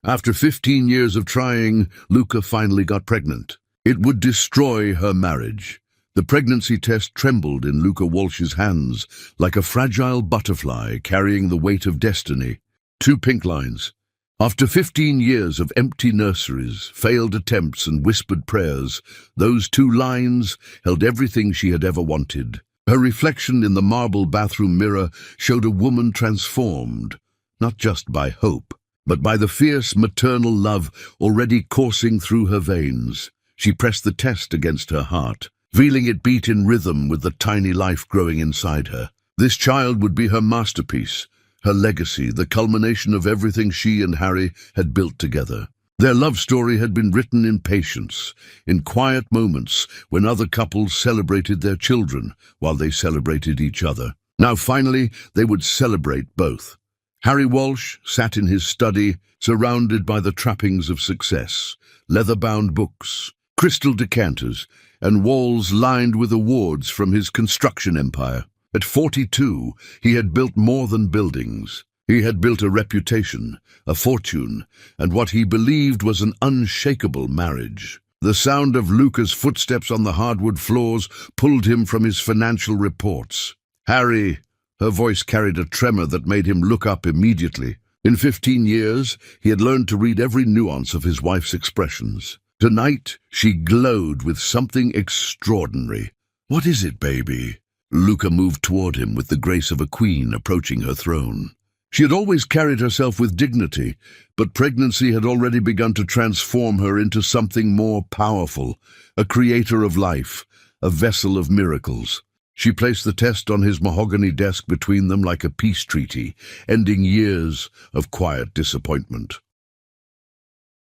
After 15 years of trying, Luca finally got pregnant. It would destroy her marriage. The pregnancy test trembled in Luca Walsh's hands, like a fragile butterfly carrying the weight of destiny. 2 pink lines. After 15 years of empty nurseries, failed attempts and whispered prayers, those 2 lines held everything she had ever wanted. Her reflection in the marble bathroom mirror showed a woman transformed, not just by hope, but by the fierce maternal love already coursing through her veins. She pressed the test against her heart, feeling it beat in rhythm with the tiny life growing inside her. This child would be her masterpiece, her legacy, the culmination of everything she and Harry had built together. Their love story had been written in patience, in quiet moments when other couples celebrated their children while they celebrated each other. Now finally, they would celebrate both. Harry Walsh sat in his study, surrounded by the trappings of success, leather-bound books, crystal decanters, and walls lined with awards from his construction empire. At 42, he had built more than buildings. He had built a reputation, a fortune, and what he believed was an unshakable marriage. The sound of Luca's footsteps on the hardwood floors pulled him from his financial reports. "Harry," her voice carried a tremor that made him look up immediately. In 15 years, he had learned to read every nuance of his wife's expressions. Tonight, she glowed with something extraordinary. "What is it, baby?" Luca moved toward him with the grace of a queen approaching her throne. She had always carried herself with dignity, but pregnancy had already begun to transform her into something more powerful, a creator of life, a vessel of miracles. She placed the test on his mahogany desk between them like a peace treaty, ending years of quiet disappointment.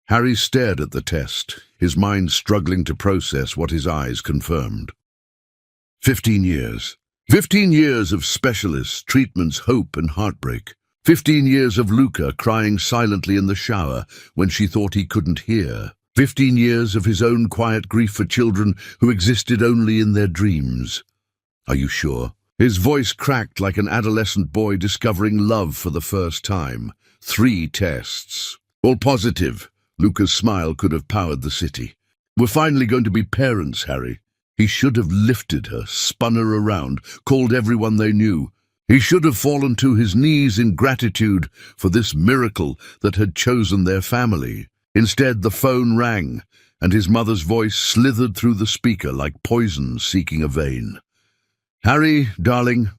Harry stared at the test, his mind struggling to process what his eyes confirmed. 15 years. 15 years of specialists, treatments, hope and heartbreak. 15 years of Luca crying silently in the shower when she thought he couldn't hear. 15 years of his own quiet grief for children who existed only in their dreams. "Are you sure?" His voice cracked like an adolescent boy discovering love for the first time. 3 tests. All positive. Luca's smile could have powered the city. "We're finally going to be parents, Harry." He should have lifted her, spun her around, called everyone they knew. He should have fallen to his knees in gratitude for this miracle that had chosen their family. Instead, the phone rang, and his mother's voice slithered through the speaker like poison seeking a vein. "Harry, darling,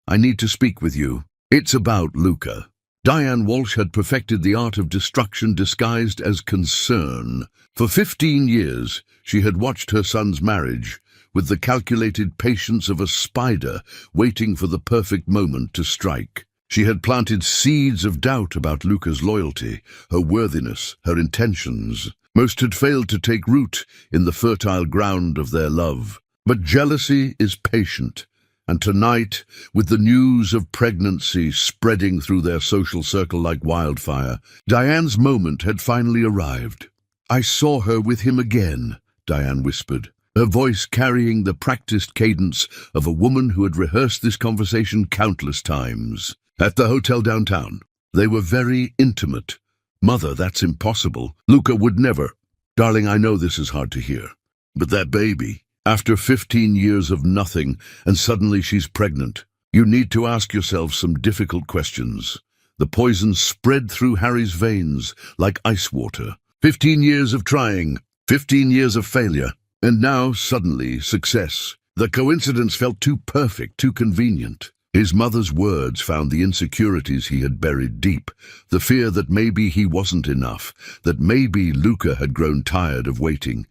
I need to speak with you. It's about Luca." Diane Walsh had perfected the art of destruction disguised as concern. For 15 years, she had watched her son's marriage with the calculated patience of a spider waiting for the perfect moment to strike. She had planted seeds of doubt about Luca's loyalty, her worthiness, her intentions. Most had failed to take root in the fertile ground of their love. But jealousy is patient, and tonight, with the news of pregnancy spreading through their social circle like wildfire, Diane's moment had finally arrived. "I saw her with him again," Diane whispered, her voice carrying the practiced cadence of a woman who had rehearsed this conversation countless times. "At the hotel downtown. They were very intimate." "Mother, that's impossible. Luca would never." "Darling, I know this is hard to hear. But that baby, after 15 years of nothing, and suddenly she's pregnant. You need to ask yourself some difficult questions." The poison spread through Harry's veins like ice water. 15 years of trying, 15 years of failure. And now, suddenly, success. The coincidence felt too perfect, too convenient. His mother's words found the insecurities he had buried deep, the fear that maybe he wasn't enough, that maybe Luca had grown tired of waiting,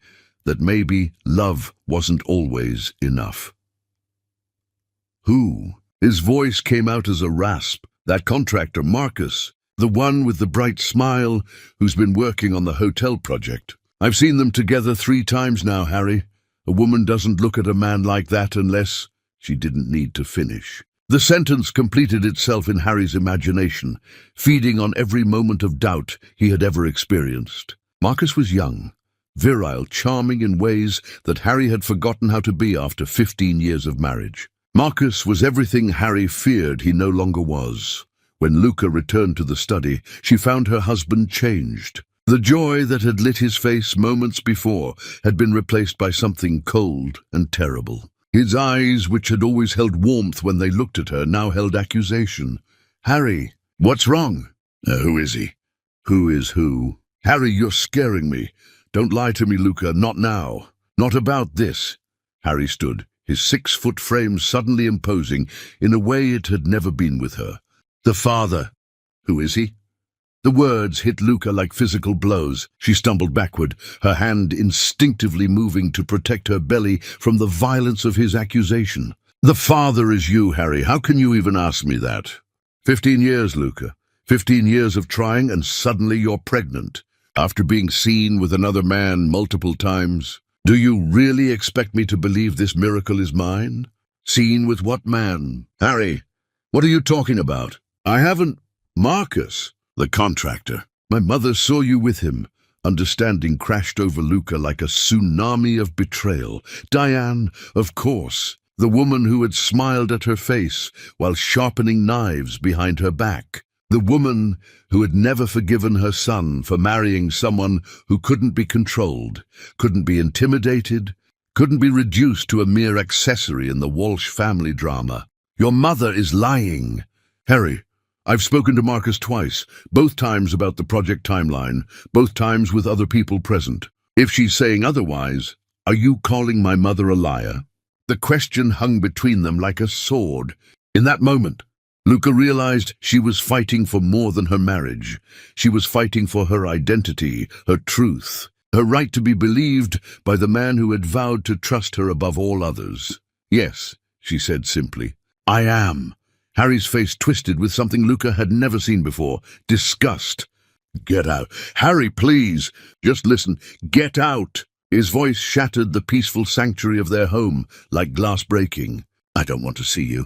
that maybe love wasn't always enough. "Who?" His voice came out as a rasp. "That contractor, Marcus, the one with the bright smile who's been working on the hotel project. I've seen them together 3 times now, Harry. A woman doesn't look at a man like that unless—" She didn't need to finish. The sentence completed itself in Harry's imagination, feeding on every moment of doubt he had ever experienced. Marcus was young, virile, charming in ways that Harry had forgotten how to be after 15 years of marriage. Marcus was everything Harry feared he no longer was. When Luca returned to the study, she found her husband changed. The joy that had lit his face moments before had been replaced by something cold and terrible. His eyes, which had always held warmth when they looked at her, now held accusation. "Harry, what's wrong?" Who is he?" "Who is who?" "Harry, you're scaring me. Don't lie to me, Luca, not now. Not about this." Harry stood, his 6-foot frame suddenly imposing in a way it had never been with her. "The father." "Who is he?" The words hit Luca like physical blows. She stumbled backward, her hand instinctively moving to protect her belly from the violence of his accusation. "The father is you, Harry. How can you even ask me that? 15 years, Luca. 15 years of trying, and suddenly you're pregnant. After being seen with another man multiple times. Do you really expect me to believe this miracle is mine? Seen with what man? Harry, what are you talking about? I haven't... Marcus, the contractor. My mother saw you with him." Understanding crashed over Luca like a tsunami of betrayal. Diane, of course, the woman who had smiled at her face while sharpening knives behind her back. The woman who had never forgiven her son for marrying someone who couldn't be controlled, couldn't be intimidated, couldn't be reduced to a mere accessory in the Walsh family drama. "Your mother is lying." "Harry, I've spoken to Marcus twice, both times about the project timeline, both times with other people present. If she's saying otherwise, are you calling my mother a liar?" The question hung between them like a sword. In that moment, Luca realized she was fighting for more than her marriage. She was fighting for her identity, her truth, her right to be believed by the man who had vowed to trust her above all others. "Yes," she said simply. "I am." Harry's face twisted with something Luca had never seen before, disgust. "Get out. Harry, please. Just listen. Get out." His voice shattered the peaceful sanctuary of their home like glass breaking. "I don't want to see you.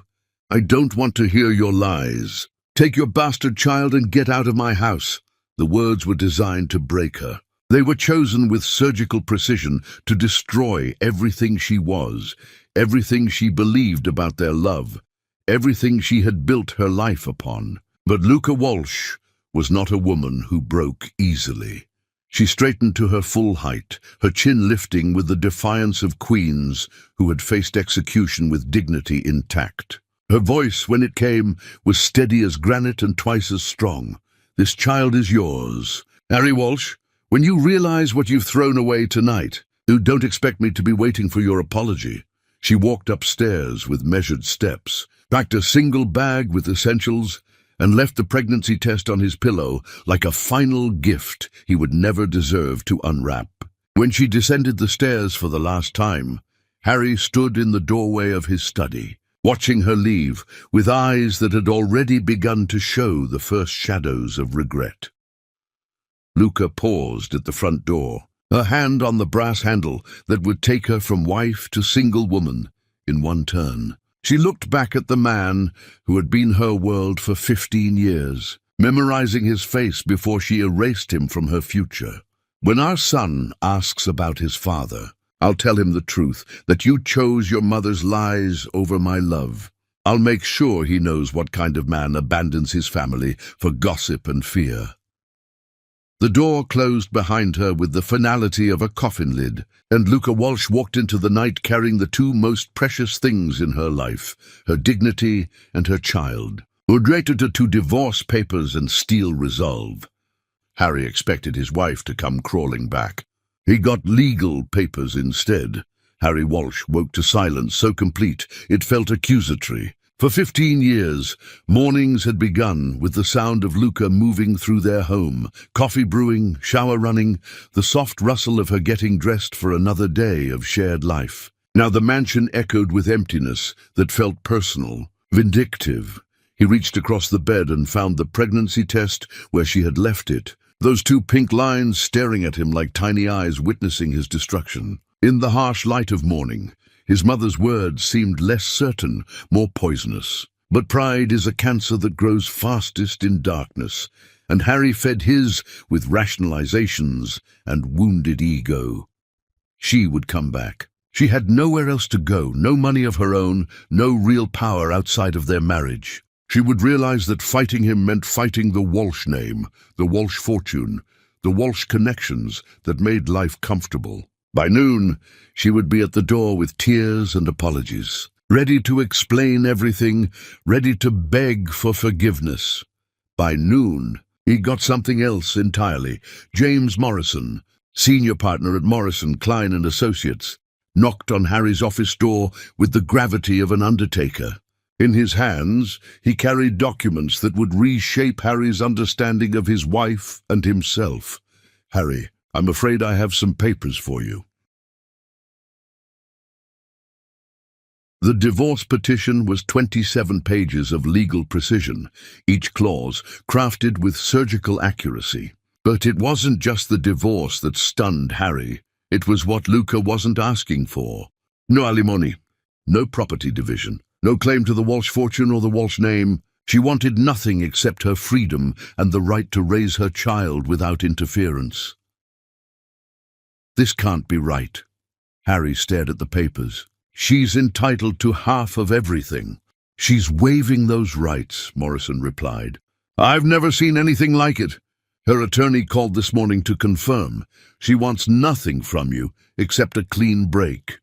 I don't want to hear your lies. Take your bastard child and get out of my house." The words were designed to break her. They were chosen with surgical precision to destroy everything she was, everything she believed about their love, everything she had built her life upon. But Luca Walsh was not a woman who broke easily. She straightened to her full height, her chin lifting with the defiance of queens who had faced execution with dignity intact. Her voice, when it came, was steady as granite and twice as strong. "This child is yours. Harry Walsh, when you realize what you've thrown away tonight, you don't expect me to be waiting for your apology." She walked upstairs with measured steps, packed a single bag with essentials, and left the pregnancy test on his pillow like a final gift he would never deserve to unwrap. When she descended the stairs for the last time, Harry stood in the doorway of his study, watching her leave with eyes that had already begun to show the first shadows of regret. Luca paused at the front door, her hand on the brass handle that would take her from wife to single woman in one turn. She looked back at the man who had been her world for 15 years, memorizing his face before she erased him from her future. "When our son asks about his father, I'll tell him the truth, that you chose your mother's lies over my love. I'll make sure he knows what kind of man abandons his family for gossip and fear." The door closed behind her with the finality of a coffin lid, and Luca Walsh walked into the night carrying the two most precious things in her life, her dignity and her child, related to divorce papers and steel resolve. Harry expected his wife to come crawling back. He got legal papers instead. Harry Walsh woke to silence so complete it felt accusatory. For 15 years, mornings had begun with the sound of Luca moving through their home, coffee brewing, shower running, the soft rustle of her getting dressed for another day of shared life. Now the mansion echoed with emptiness that felt personal, vindictive. He reached across the bed and found the pregnancy test where she had left it, those two pink lines staring at him like tiny eyes witnessing his destruction. In the harsh light of morning, his mother's words seemed less certain, more poisonous. But pride is a cancer that grows fastest in darkness, and Harry fed his with rationalizations and wounded ego. She would come back. She had nowhere else to go, no money of her own, no real power outside of their marriage. She would realize that fighting him meant fighting the Walsh name, the Walsh fortune, the Walsh connections that made life comfortable. By noon, she would be at the door with tears and apologies, ready to explain everything, ready to beg for forgiveness. By noon, he got something else entirely. James Morrison, senior partner at Morrison, Klein & Associates, knocked on Harry's office door with the gravity of an undertaker. In his hands, he carried documents that would reshape Harry's understanding of his wife and himself. "Harry, I'm afraid I have some papers for you." The divorce petition was 27 pages of legal precision, each clause crafted with surgical accuracy. But it wasn't just the divorce that stunned Harry. It was what Luca wasn't asking for. No alimony, no property division, no claim to the Walsh fortune or the Walsh name. She wanted nothing except her freedom and the right to raise her child without interference. This can't be right. Harry stared at the papers. She's entitled to half of everything. She's waiving those rights, Morrison replied. I've never seen anything like it. Her attorney called this morning to confirm. She wants nothing from you except a clean break.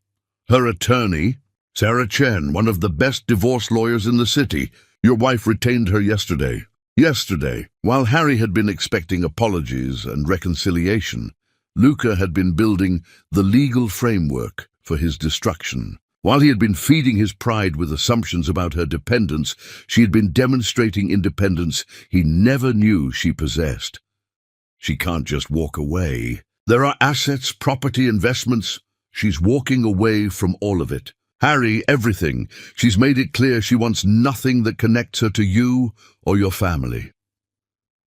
Her attorney? Sarah Chen, one of the best divorce lawyers in the city. Your wife retained her yesterday. Yesterday, while Harry had been expecting apologies and reconciliation, Luca had been building the legal framework for his destruction. While he had been feeding his pride with assumptions about her dependence, she had been demonstrating independence he never knew she possessed. She can't just walk away. There are assets, property, investments. She's walking away from all of it. Harry, everything. She's made it clear she wants nothing that connects her to you or your family.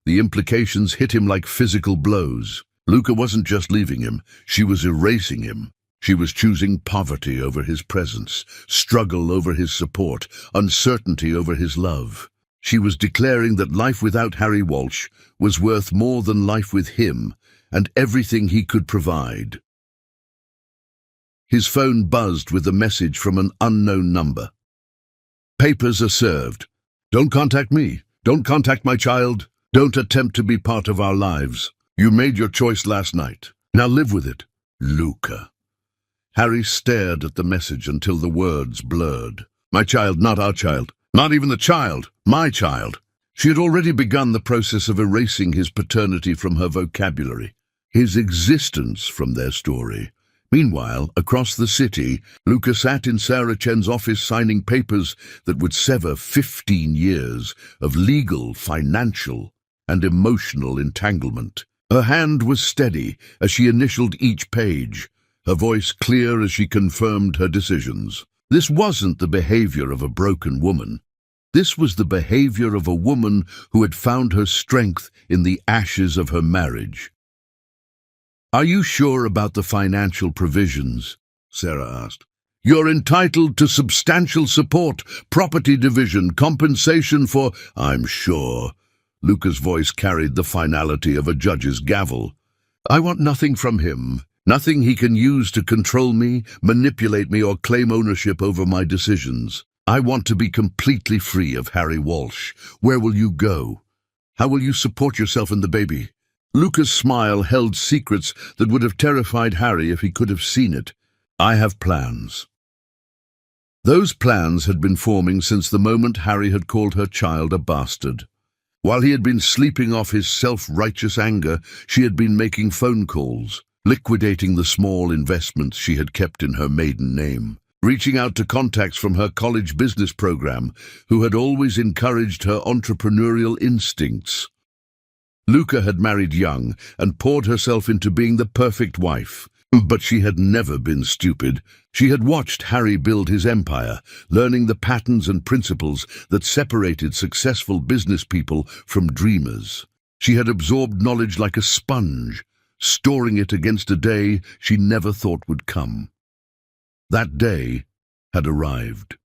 The implications hit him like physical blows. Luca wasn't just leaving him, she was erasing him. She was choosing poverty over his presence, struggle over his support, uncertainty over his love. She was declaring that life without Harry Walsh was worth more than life with him and everything he could provide. His phone buzzed with a message from an unknown number. Papers are served. Don't contact me. Don't contact my child. Don't attempt to be part of our lives. You made your choice last night. Now live with it. Luca. Harry stared at the message until the words blurred. My child, not our child. Not even the child. My child. She had already begun the process of erasing his paternity from her vocabulary, his existence from their story. Meanwhile, across the city, Luca sat in Sarah Chen's office signing papers that would sever 15 years of legal, financial, and emotional entanglement. Her hand was steady as she initialed each page, her voice clear as she confirmed her decisions. This wasn't the behavior of a broken woman. This was the behavior of a woman who had found her strength in the ashes of her marriage. Are you sure about the financial provisions? Sarah asked. You're entitled to substantial support, property division, compensation for... I'm sure. Luca's voice carried the finality of a judge's gavel. I want nothing from him. Nothing he can use to control me, manipulate me, or claim ownership over my decisions. I want to be completely free of Harry Walsh. Where will you go? How will you support yourself and the baby? Luca's smile held secrets that would have terrified Harry if he could have seen it. I have plans. Those plans had been forming since the moment Harry had called her child a bastard. While he had been sleeping off his self-righteous anger, she had been making phone calls, liquidating the small investments she had kept in her maiden name, reaching out to contacts from her college business program who had always encouraged her entrepreneurial instincts. Luca had married young and poured herself into being the perfect wife, but she had never been stupid. She had watched Harry build his empire, learning the patterns and principles that separated successful business people from dreamers. She had absorbed knowledge like a sponge, storing it against a day she never thought would come. That day had arrived.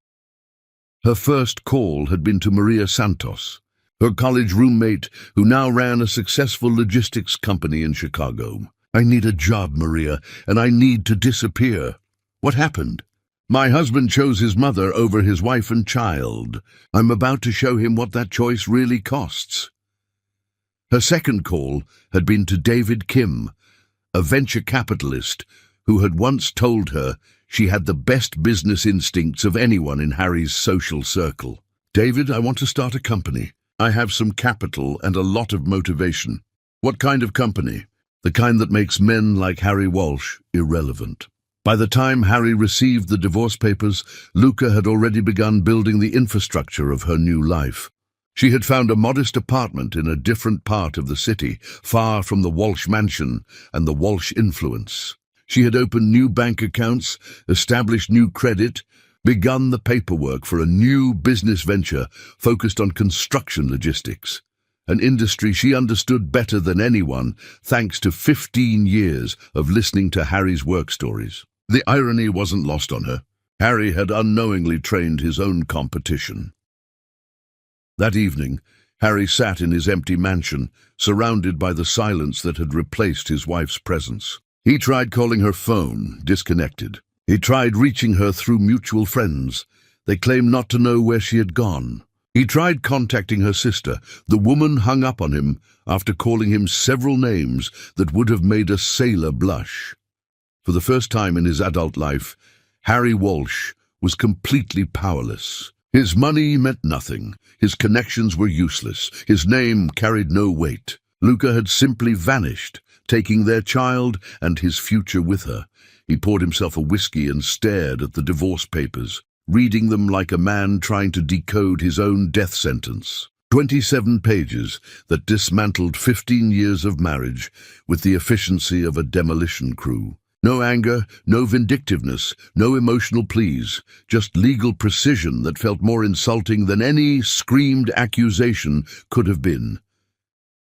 Her first call had been to Maria Santos, her college roommate who now ran a successful logistics company in Chicago. I need a job, Maria, and I need to disappear. What happened? My husband chose his mother over his wife and child. I'm about to show him what that choice really costs. Her second call had been to David Kim, a venture capitalist who had once told her she had the best business instincts of anyone in Harry's social circle. David, I want to start a company. I have some capital and a lot of motivation. What kind of company? The kind that makes men like Harry Walsh irrelevant. By the time Harry received the divorce papers, Luca had already begun building the infrastructure of her new life. She had found a modest apartment in a different part of the city, far from the Walsh mansion and the Walsh influence. She had opened new bank accounts, established new credit, begun the paperwork for a new business venture focused on construction logistics, an industry she understood better than anyone thanks to 15 years of listening to Harry's work stories. The irony wasn't lost on her. Harry had unknowingly trained his own competition. That evening, Harry sat in his empty mansion, surrounded by the silence that had replaced his wife's presence. He tried calling her phone, disconnected. He tried reaching her through mutual friends. They claimed not to know where she had gone. He tried contacting her sister. The woman hung up on him after calling him several names that would have made a sailor blush. For the first time in his adult life, Harry Walsh was completely powerless. His money meant nothing. His connections were useless. His name carried no weight. Luca had simply vanished, taking their child and his future with her. He poured himself a whiskey and stared at the divorce papers, reading them like a man trying to decode his own death sentence. 27 pages that dismantled 15 years of marriage with the efficiency of a demolition crew. No anger, no vindictiveness, no emotional pleas, just legal precision that felt more insulting than any screamed accusation could have been.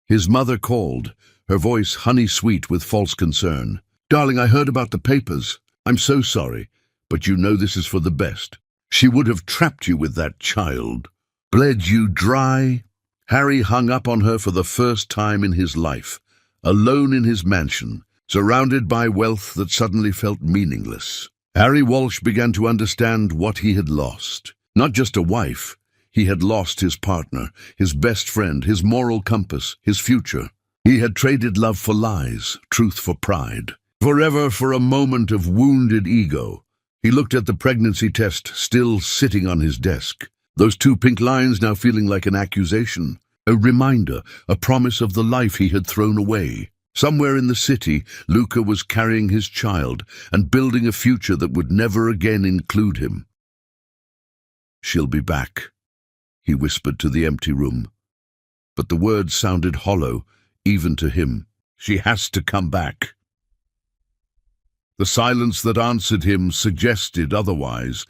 His mother called, her voice honey-sweet with false concern. "Darling, I heard about the papers. I'm so sorry, but you know this is for the best. She would have trapped you with that child. Bled you dry." Harry hung up on her for the first time in his life, alone in his mansion, surrounded by wealth that suddenly felt meaningless. Harry Walsh began to understand what he had lost. Not just a wife, he had lost his partner, his best friend, his moral compass, his future. He had traded love for lies, truth for pride. Forever for a moment of wounded ego. He looked at the pregnancy test still sitting on his desk. Those 2 pink lines now feeling like an accusation. A reminder, a promise of the life he had thrown away. Somewhere in the city, Luca was carrying his child and building a future that would never again include him. "She'll be back," he whispered to the empty room. But the words sounded hollow, even to him. "She has to come back." The silence that answered him suggested otherwise,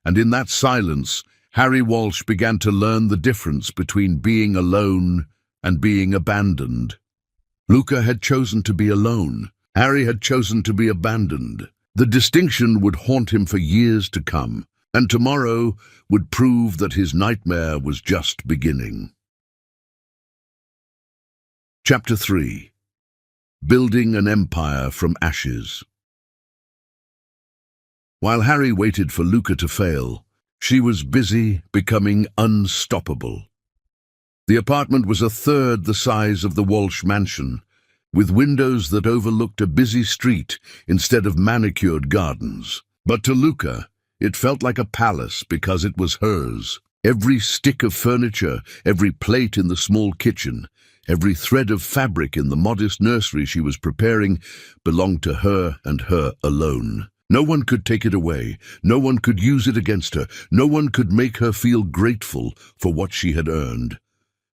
and in that silence, Harry Walsh began to learn the difference between being alone and being abandoned. Luca had chosen to be alone. Harry had chosen to be abandoned. The distinction would haunt him for years to come, and tomorrow would prove that his nightmare was just beginning. Chapter 3. Building an Empire from Ashes. While Harry waited for Luca to fail, she was busy becoming unstoppable. The apartment was a third the size of the Walsh mansion, with windows that overlooked a busy street instead of manicured gardens. But to Luca, it felt like a palace because it was hers. Every stick of furniture, every plate in the small kitchen, every thread of fabric in the modest nursery she was preparing belonged to her and her alone. No one could take it away. No one could use it against her. No one could make her feel grateful for what she had earned.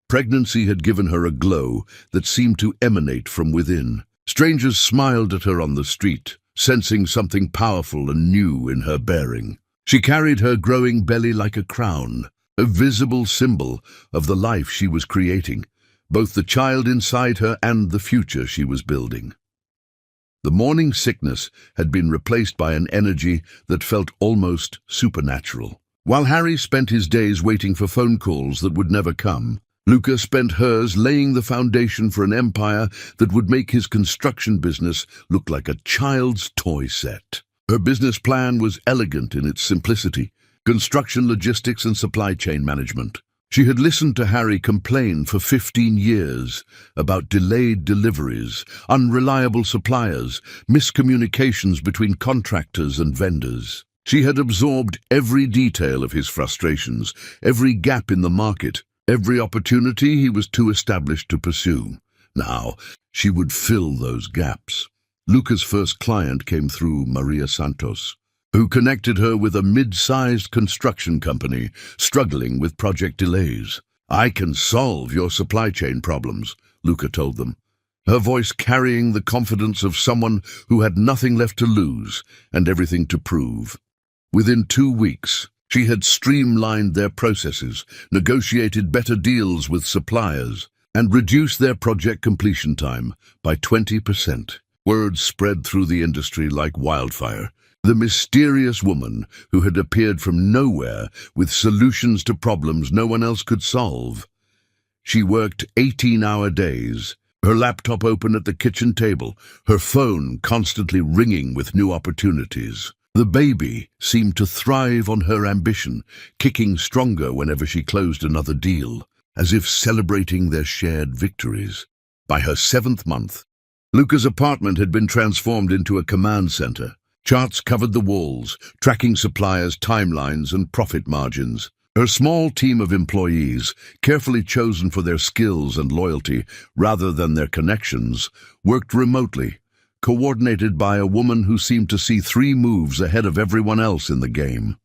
Pregnancy had given her a glow that seemed to emanate from within. Strangers smiled at her on the street, sensing something powerful and new in her bearing. She carried her growing belly like a crown, a visible symbol of the life she was creating, both the child inside her and the future she was building. The morning sickness had been replaced by an energy that felt almost supernatural. While Harry spent his days waiting for phone calls that would never come, Luca spent hers laying the foundation for an empire that would make his construction business look like a child's toy set. Her business plan was elegant in its simplicity: construction, logistics, and supply chain management. She had listened to Harry complain for 15 years about delayed deliveries, unreliable suppliers, miscommunications between contractors and vendors. She had absorbed every detail of his frustrations, every gap in the market, every opportunity he was too established to pursue. Now, she would fill those gaps. Luca's first client came through Maria Santos, who connected her with a mid-sized construction company struggling with project delays. "I can solve your supply chain problems," Luca told them, her voice carrying the confidence of someone who had nothing left to lose and everything to prove. Within 2 weeks, she had streamlined their processes, negotiated better deals with suppliers, and reduced their project completion time by 20%. Word spread through the industry like wildfire. The mysterious woman who had appeared from nowhere with solutions to problems no one else could solve. She worked 18-hour days, her laptop open at the kitchen table, her phone constantly ringing with new opportunities. The baby seemed to thrive on her ambition, kicking stronger whenever she closed another deal, as if celebrating their shared victories. By her 7th month, Luca's apartment had been transformed into a command center. Charts covered the walls, tracking suppliers' timelines and profit margins. Her small team of employees, carefully chosen for their skills and loyalty rather than their connections, worked remotely, coordinated by a woman who seemed to see 3 moves ahead of everyone else in the game.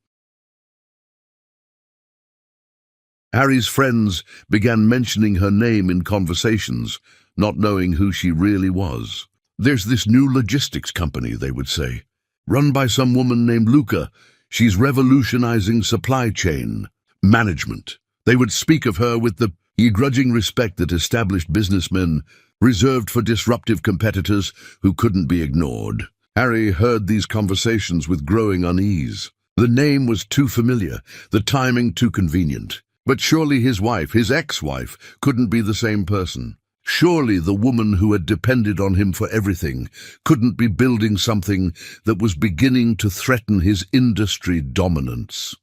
Harry's friends began mentioning her name in conversations, not knowing who she really was. "There's this new logistics company," they would say, "run by some woman named Luca. She's revolutionizing supply chain management." They would speak of her with the grudging respect that established businessmen reserved for disruptive competitors who couldn't be ignored. Harry heard these conversations with growing unease. The name was too familiar, the timing too convenient. But surely his wife, his ex-wife, couldn't be the same person. Surely the woman who had depended on him for everything couldn't be building something that was beginning to threaten his industry dominance.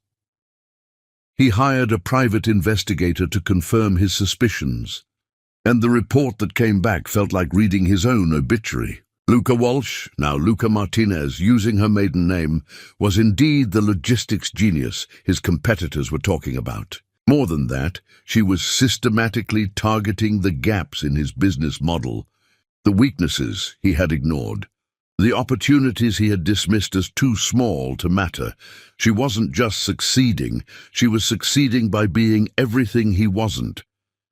He hired a private investigator to confirm his suspicions, and the report that came back felt like reading his own obituary. Luca Walsh, now Luca Martinez, using her maiden name, was indeed the logistics genius his competitors were talking about. More than that, she was systematically targeting the gaps in his business model, the weaknesses he had ignored, the opportunities he had dismissed as too small to matter. She wasn't just succeeding, she was succeeding by being everything he wasn't.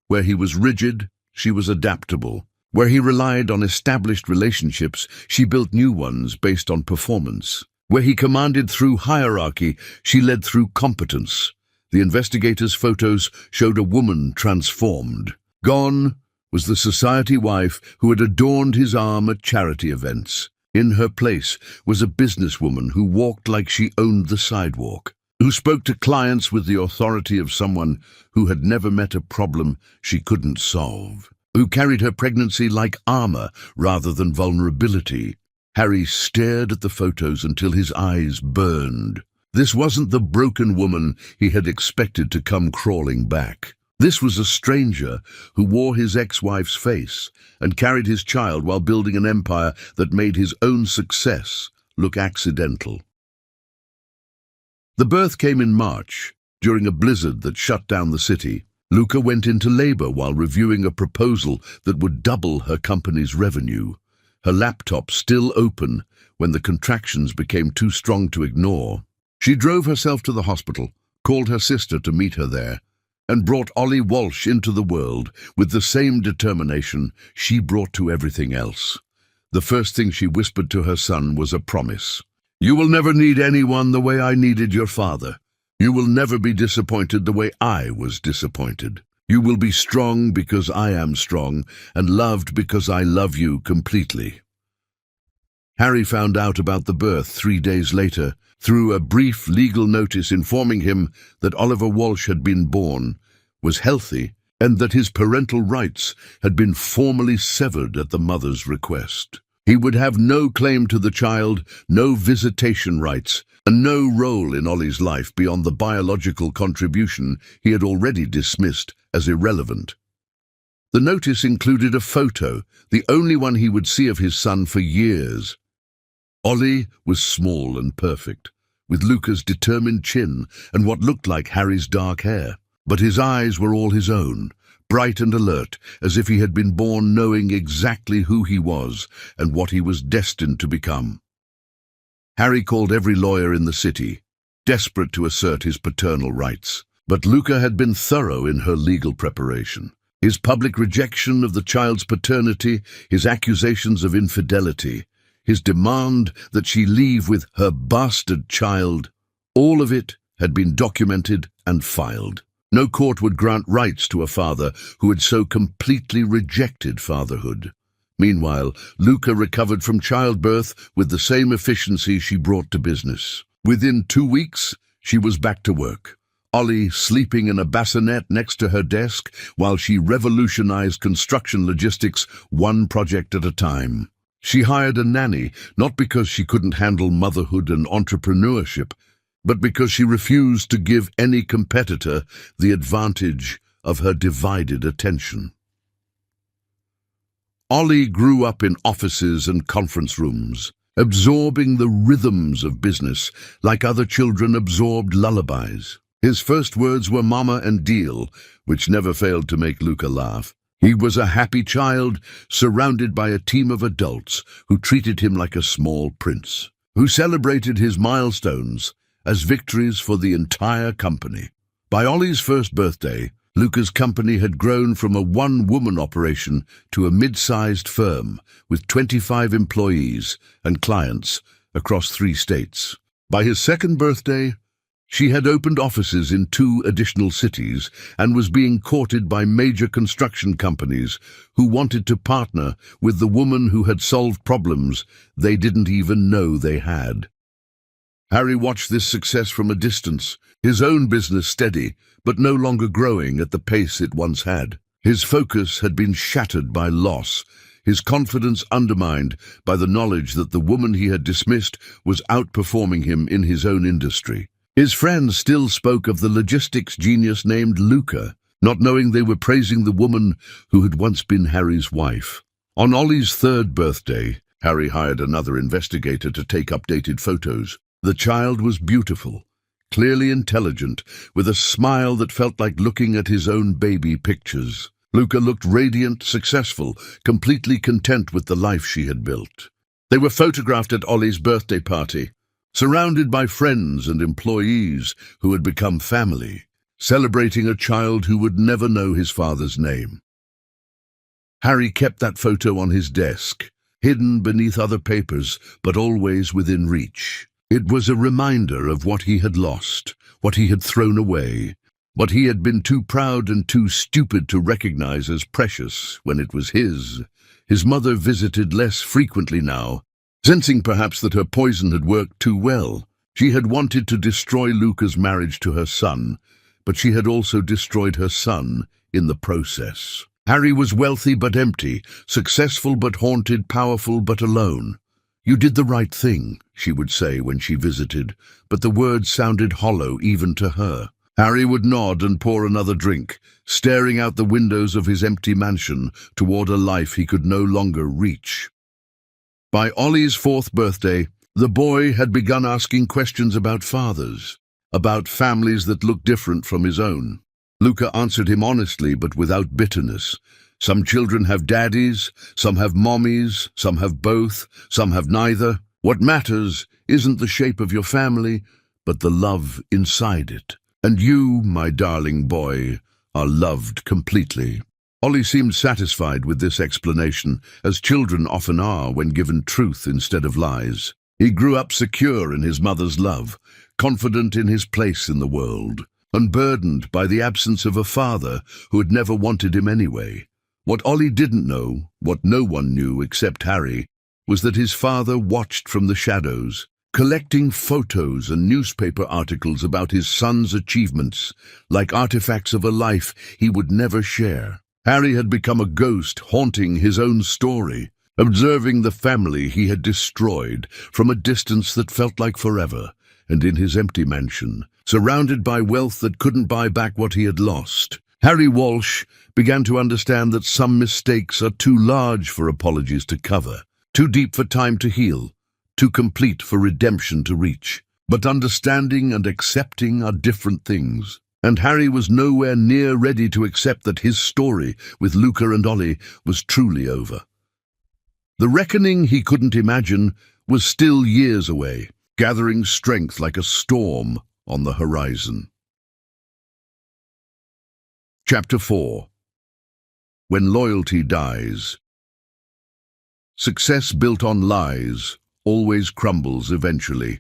Where he was rigid, she was adaptable. Where he relied on established relationships, she built new ones based on performance. Where he commanded through hierarchy, she led through competence. The investigator's photos showed a woman transformed. Gone was the society wife who had adorned his arm at charity events. In her place was a businesswoman who walked like she owned the sidewalk, who spoke to clients with the authority of someone who had never met a problem she couldn't solve, who carried her pregnancy like armor rather than vulnerability. Harry stared at the photos until his eyes burned. This wasn't the broken woman he had expected to come crawling back. This was a stranger who wore his ex-wife's face and carried his child while building an empire that made his own success look accidental. The birth came in March, during a blizzard that shut down the city. Luca went into labor while reviewing a proposal that would double her company's revenue, her laptop still open when the contractions became too strong to ignore. She drove herself to the hospital, called her sister to meet her there, and brought Ollie Walsh into the world with the same determination she brought to everything else. The first thing she whispered to her son was a promise. "You will never need anyone the way I needed your father. You will never be disappointed the way I was disappointed. You will be strong because I am strong, and loved because I love you completely." Harry found out about the birth 3 days later, through a brief legal notice informing him that Oliver Walsh had been born, was healthy, and that his parental rights had been formally severed at the mother's request. He would have no claim to the child, no visitation rights, and no role in Ollie's life beyond the biological contribution he had already dismissed as irrelevant. The notice included a photo, the only one he would see of his son for years. Ollie was small and perfect, with Luca's determined chin and what looked like Harry's dark hair. But his eyes were all his own, bright and alert, as if he had been born knowing exactly who he was and what he was destined to become. Harry called every lawyer in the city, desperate to assert his paternal rights. But Luca had been thorough in her legal preparation. His public rejection of the child's paternity, his accusations of infidelity, his demand that she leave with her bastard child, all of it had been documented and filed. No court would grant rights to a father who had so completely rejected fatherhood. Meanwhile, Luca recovered from childbirth with the same efficiency she brought to business. Within 2 weeks, she was back to work. Ollie sleeping in a bassinet next to her desk while she revolutionized construction logistics one project at a time. She hired a nanny, not because she couldn't handle motherhood and entrepreneurship, but because she refused to give any competitor the advantage of her divided attention. Ollie grew up in offices and conference rooms, absorbing the rhythms of business like other children absorbed lullabies. His first words were mama and deal, which never failed to make Luca laugh. He was a happy child, surrounded by a team of adults who treated him like a small prince, who celebrated his milestones as victories for the entire company. By Ollie's first birthday, Luca's company had grown from a one-woman operation to a mid-sized firm with 25 employees and clients across 3 states. By his second birthday, she had opened offices in 2 additional cities and was being courted by major construction companies who wanted to partner with the woman who had solved problems they didn't even know they had. Harry watched this success from a distance, his own business steady, but no longer growing at the pace it once had. His focus had been shattered by loss, his confidence undermined by the knowledge that the woman he had dismissed was outperforming him in his own industry. His friends still spoke of the logistics genius named Luca, not knowing they were praising the woman who had once been Harry's wife. On Ollie's 3rd birthday, Harry hired another investigator to take updated photos. The child was beautiful, clearly intelligent, with a smile that felt like looking at his own baby pictures. Luca looked radiant, successful, completely content with the life she had built. They were photographed at Ollie's birthday party, surrounded by friends and employees who had become family, celebrating a child who would never know his father's name. Harry kept that photo on his desk, hidden beneath other papers, but always within reach. It was a reminder of what he had lost, what he had thrown away, what he had been too proud and too stupid to recognize as precious when it was his. His mother visited less frequently now, sensing perhaps that her poison had worked too well. She had wanted to destroy Luca's marriage to her son, but she had also destroyed her son in the process. Harry was wealthy but empty, successful but haunted, powerful but alone. "You did the right thing," she would say when she visited, but the words sounded hollow even to her. Harry would nod and pour another drink, staring out the windows of his empty mansion toward a life he could no longer reach. By Ollie's 4th birthday, the boy had begun asking questions about fathers, about families that looked different from his own. Luca answered him honestly but without bitterness. Some children have daddies, some have mommies, some have both, some have neither. What matters isn't the shape of your family, but the love inside it. And you, my darling boy, are loved completely. Ollie seemed satisfied with this explanation, as children often are when given truth instead of lies. He grew up secure in his mother's love, confident in his place in the world, unburdened by the absence of a father who had never wanted him anyway. What Ollie didn't know, what no one knew except Harry, was that his father watched from the shadows, collecting photos and newspaper articles about his son's achievements, like artifacts of a life he would never share. Harry had become a ghost haunting his own story, observing the family he had destroyed from a distance that felt like forever, and in his empty mansion, surrounded by wealth that couldn't buy back what he had lost. Harry Walsh began to understand that some mistakes are too large for apologies to cover, too deep for time to heal, too complete for redemption to reach. But understanding and accepting are different things, and Harry was nowhere near ready to accept that his story with Luca and Ollie was truly over. The reckoning he couldn't imagine was still years away, gathering strength like a storm on the horizon. Chapter 4. When Loyalty Dies. Success built on lies always crumbles eventually.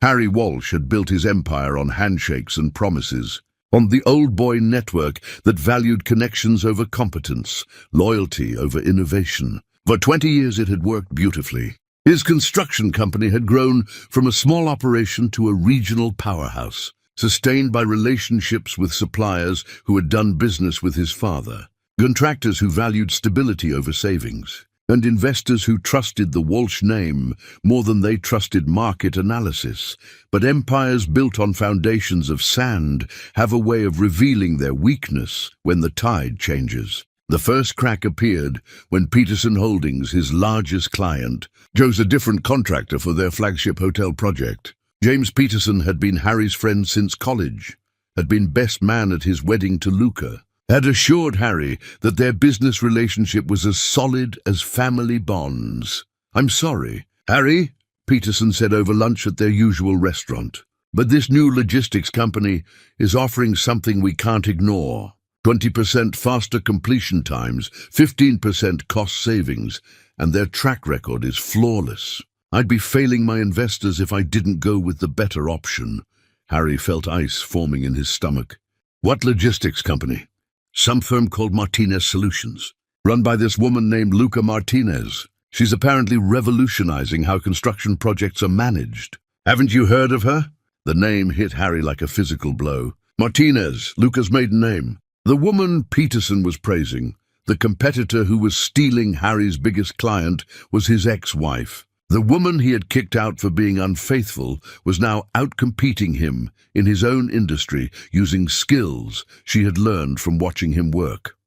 Harry Walsh had built his empire on handshakes and promises, on the old boy network that valued connections over competence, loyalty over innovation. For 20 years it had worked beautifully. His construction company had grown from a small operation to a regional powerhouse, sustained by relationships with suppliers who had done business with his father, contractors who valued stability over savings, and investors who trusted the Walsh name more than they trusted market analysis. But empires built on foundations of sand have a way of revealing their weakness when the tide changes. The first crack appeared when Peterson Holdings, his largest client, chose a different contractor for their flagship hotel project. James Peterson had been Harry's friend since college, had been best man at his wedding to Luca, had assured Harry that their business relationship was as solid as family bonds. "I'm sorry, Harry," Peterson said over lunch at their usual restaurant, "but this new logistics company is offering something we can't ignore. 20% faster completion times, 15% cost savings, and their track record is flawless. I'd be failing my investors if I didn't go with the better option." Harry felt ice forming in his stomach. "What logistics company?" "Some firm called Martinez Solutions, run by this woman named Luca Martinez. She's apparently revolutionizing how construction projects are managed. Haven't you heard of her?" The name hit Harry like a physical blow. Martinez, Luca's maiden name. The woman Peterson was praising, the competitor who was stealing Harry's biggest client, was his ex-wife. The woman he had kicked out for being unfaithful was now outcompeting him in his own industry using skills she had learned from watching him work.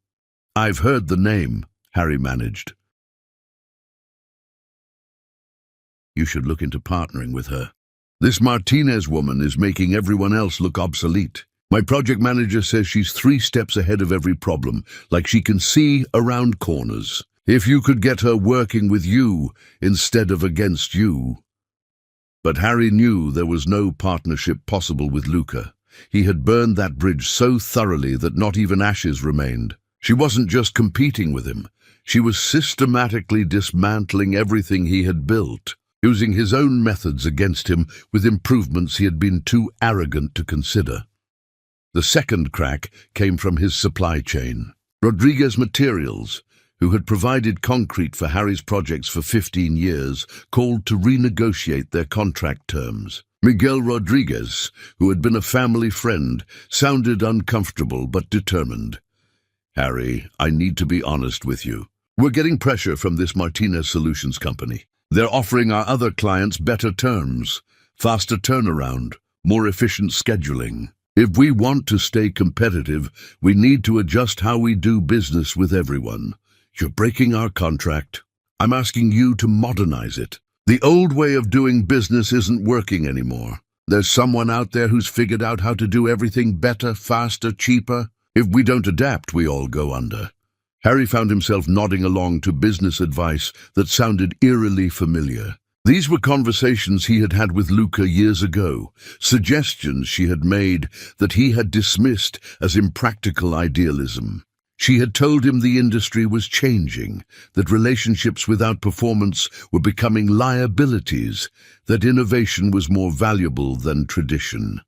"I've heard the name," Harry managed. "You should look into partnering with her. This Martinez woman is making everyone else look obsolete. My project manager says she's 3 steps ahead of every problem, like she can see around corners. If you could get her working with you instead of against you." But Harry knew there was no partnership possible with Luca. He had burned that bridge so thoroughly that not even ashes remained. She wasn't just competing with him. She was systematically dismantling everything he had built, using his own methods against him with improvements he had been too arrogant to consider. The second crack came from his supply chain. Rodriguez Materials, who had provided concrete for Harry's projects for 15 years, called to renegotiate their contract terms. Miguel Rodriguez, who had been a family friend, sounded uncomfortable but determined. "Harry, I need to be honest with you. We're getting pressure from this Martinez Solutions company. They're offering our other clients better terms, faster turnaround, more efficient scheduling. If we want to stay competitive, we need to adjust how we do business with everyone. You're breaking our contract. I'm asking you to modernize it. The old way of doing business isn't working anymore. There's someone out there who's figured out how to do everything better, faster, cheaper. If we don't adapt, we all go under." Harry found himself nodding along to business advice that sounded eerily familiar. These were conversations he had had with Luca years ago, suggestions she had made that he had dismissed as impractical idealism. She had told him the industry was changing, that relationships without performance were becoming liabilities, that innovation was more valuable than tradition.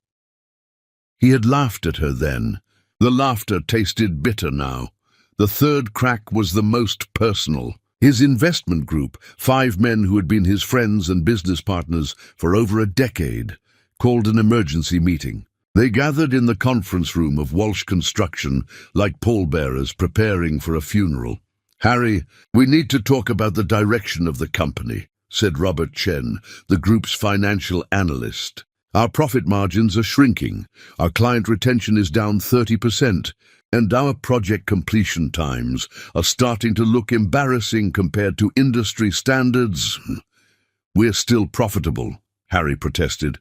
He had laughed at her then. The laughter tasted bitter now. The third crack was the most personal. His investment group, 5 men who had been his friends and business partners for over a decade, called an emergency meeting. They gathered in the conference room of Walsh Construction like pallbearers preparing for a funeral. "Harry, we need to talk about the direction of the company," said Robert Chen, the group's financial analyst. "Our profit margins are shrinking, our client retention is down 30%, and our project completion times are starting to look embarrassing compared to industry standards." "We're still profitable," Harry protested.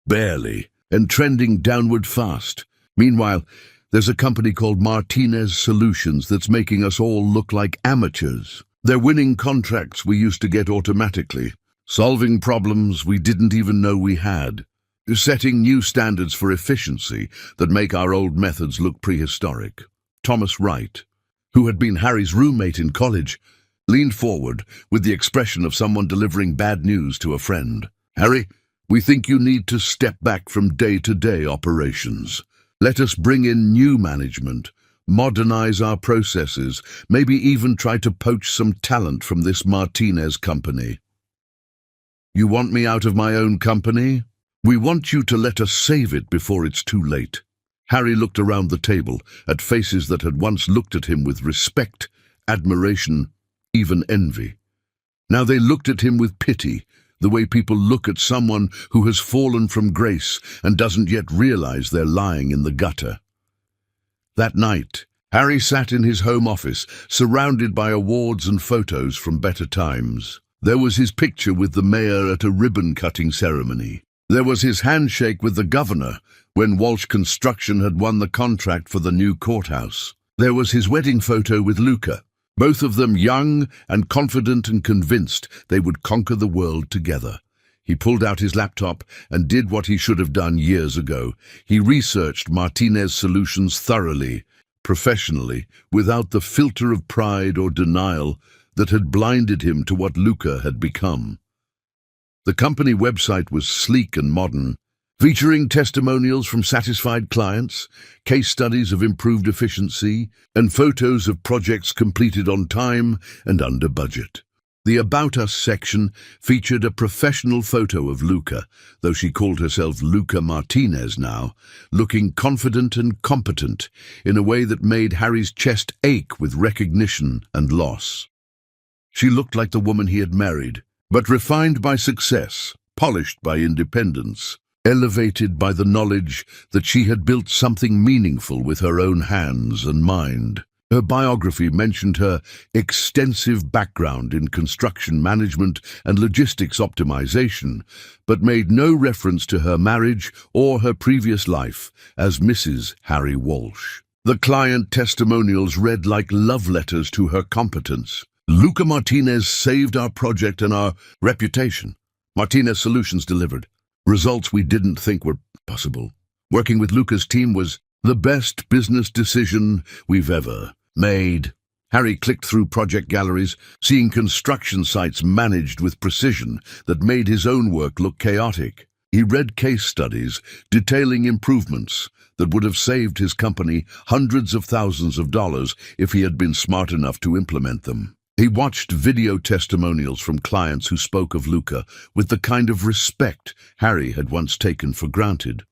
"Barely, and trending downward fast. Meanwhile, there's a company called Martinez Solutions that's making us all look like amateurs. They're winning contracts we used to get automatically, solving problems we didn't even know we had, setting new standards for efficiency that make our old methods look prehistoric." Thomas Wright, who had been Harry's roommate in college, leaned forward with the expression of someone delivering bad news to a friend. "Harry, we think you need to step back from day-to-day operations. Let us bring in new management, modernize our processes, maybe even try to poach some talent from this Martinez company." "You want me out of my own company? We want you to let us save it before it's too late." Harry looked around the table at faces that had once looked at him with respect, admiration, even envy. Now they looked at him with pity, the way people look at someone who has fallen from grace and doesn't yet realize they're lying in the gutter. That night, Harry sat in his home office, surrounded by awards and photos from better times. There was his picture with the mayor at a ribbon-cutting ceremony. There was his handshake with the governor when Walsh Construction had won the contract for the new courthouse. There was his wedding photo with Luca, both of them young and confident and convinced they would conquer the world together. He pulled out his laptop and did what he should have done years ago. He researched Martinez Solutions thoroughly, professionally, without the filter of pride or denial that had blinded him to what Luca had become. The company website was sleek and modern, featuring testimonials from satisfied clients, case studies of improved efficiency, and photos of projects completed on time and under budget. The About Us section featured a professional photo of Luca, though she called herself Luca Martinez now, looking confident and competent in a way that made Harry's chest ache with recognition and loss. She looked like the woman he had married, but refined by success, polished by independence, elevated by the knowledge that she had built something meaningful with her own hands and mind. Her biography mentioned her extensive background in construction management and logistics optimization, but made no reference to her marriage or her previous life as Mrs. Harry Walsh. The client testimonials read like love letters to her competence. "Luca Martinez saved our project and our reputation. Martinez Solutions delivered results we didn't think were possible. Working with Luca's team was the best business decision we've ever made." Harry clicked through project galleries, seeing construction sites managed with precision that made his own work look chaotic. He read case studies detailing improvements that would have saved his company hundreds of thousands of dollars if he had been smart enough to implement them. He watched video testimonials from clients who spoke of Luca with the kind of respect Harry had once taken for granted.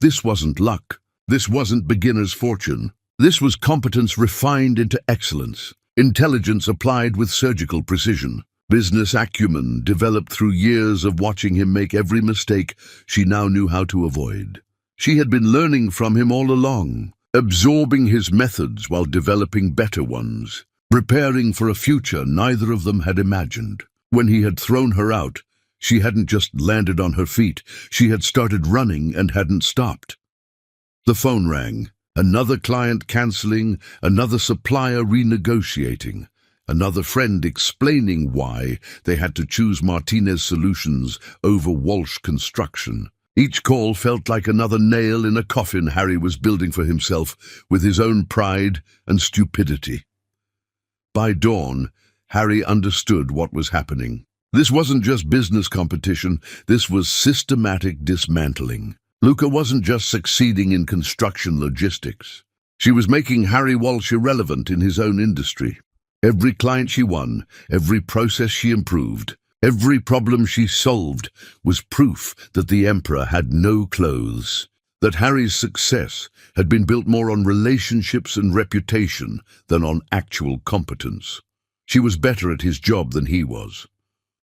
This wasn't luck. This wasn't beginner's fortune. This was competence refined into excellence, intelligence applied with surgical precision, business acumen developed through years of watching him make every mistake she now knew how to avoid. She had been learning from him all along, absorbing his methods while developing better ones, preparing for a future neither of them had imagined. When he had thrown her out, she hadn't just landed on her feet, she had started running and hadn't stopped. The phone rang. Another client cancelling, another supplier renegotiating, another friend explaining why they had to choose Martinez Solutions over Walsh Construction. Each call felt like another nail in a coffin Harry was building for himself with his own pride and stupidity. By dawn, Harry understood what was happening. This wasn't just business competition, this was systematic dismantling. Luca wasn't just succeeding in construction logistics. She was making Harry Walsh irrelevant in his own industry. Every client she won, every process she improved, every problem she solved was proof that the emperor had no clothes. that Harry's success had been built more on relationships and reputation than on actual competence. She was better at his job than he was.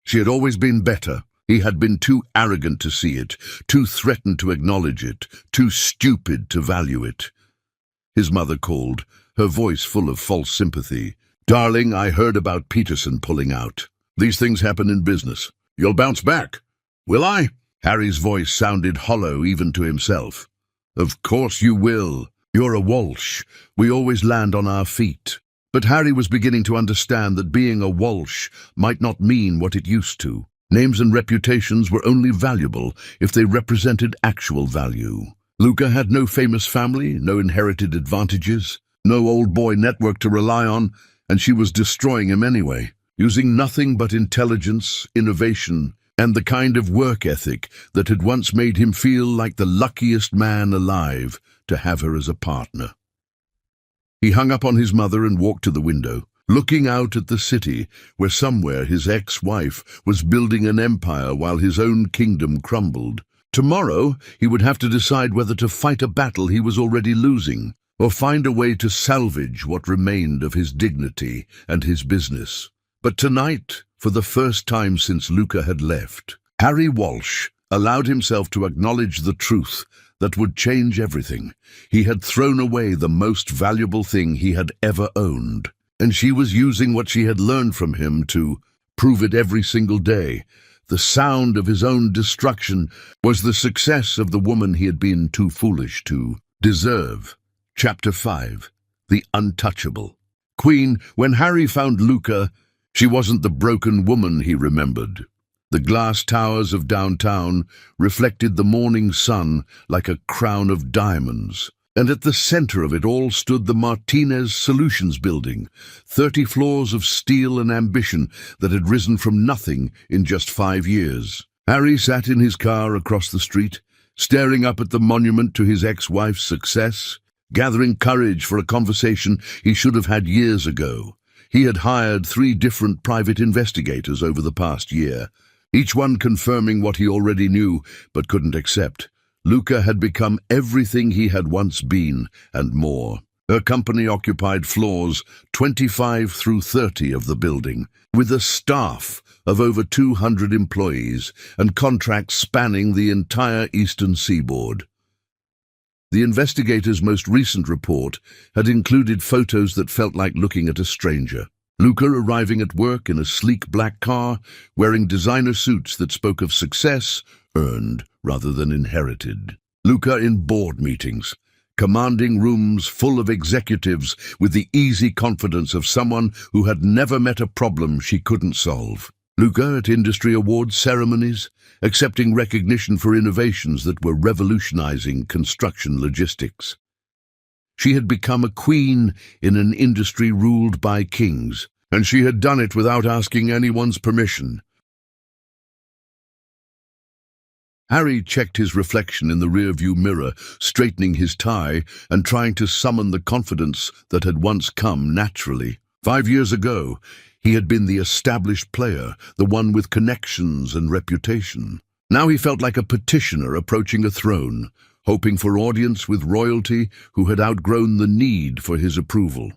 She had always been better. He had been too arrogant to see it, too threatened to acknowledge it, too stupid to value it. His mother called, her voice full of false sympathy. "Darling, I heard about Peterson pulling out. These things happen in business. You'll bounce back." "Will I?" Harry's voice sounded hollow even to himself. "Of course you will. You're a Walsh. We always land on our feet." But Harry was beginning to understand that being a Walsh might not mean what it used to. Names and reputations were only valuable if they represented actual value. Luca had no famous family, no inherited advantages, no old boy network to rely on, and she was destroying him anyway, using nothing but intelligence, innovation, and the kind of work ethic that had once made him feel like the luckiest man alive to have her as a partner. He hung up on his mother and walked to the window, looking out at the city where somewhere his ex-wife was building an empire while his own kingdom crumbled. Tomorrow he would have to decide whether to fight a battle he was already losing, or find a way to salvage what remained of his dignity and his business. But tonight, for the first time since Luca had left, Harry Walsh allowed himself to acknowledge the truth that would change everything. He had thrown away the most valuable thing he had ever owned, and she was using what she had learned from him to prove it every single day. The sound of his own destruction was the success of the woman he had been too foolish to deserve. Chapter 5. The Untouchable. Queen, when Harry found Luca, she wasn't the broken woman he remembered. The glass towers of downtown reflected the morning sun like a crown of diamonds, and at the center of it all stood the Martinez Solutions building, 30 floors of steel and ambition that had risen from nothing in just 5 years. Harry sat in his car across the street, staring up at the monument to his ex-wife's success, gathering courage for a conversation he should have had years ago. He had hired 3 different private investigators over the past year, each one confirming what he already knew but couldn't accept. Luca had become everything he had once been, and more. Her company occupied floors 25 through 30 of the building, with a staff of over 200 employees and contracts spanning the entire eastern seaboard. The investigators' most recent report had included photos that felt like looking at a stranger. Luca arriving at work in a sleek black car, wearing designer suits that spoke of success earned rather than inherited. Luca in board meetings, commanding rooms full of executives with the easy confidence of someone who had never met a problem she couldn't solve. Luca at industry awards ceremonies, accepting recognition for innovations that were revolutionizing construction logistics. She had become a queen in an industry ruled by kings, and she had done it without asking anyone's permission. Harry checked his reflection in the rearview mirror, straightening his tie and trying to summon the confidence that had once come naturally. 5 years ago, he had been the established player, the one with connections and reputation. Now he felt like a petitioner approaching a throne, hoping for audience with royalty who had outgrown the need for his approval.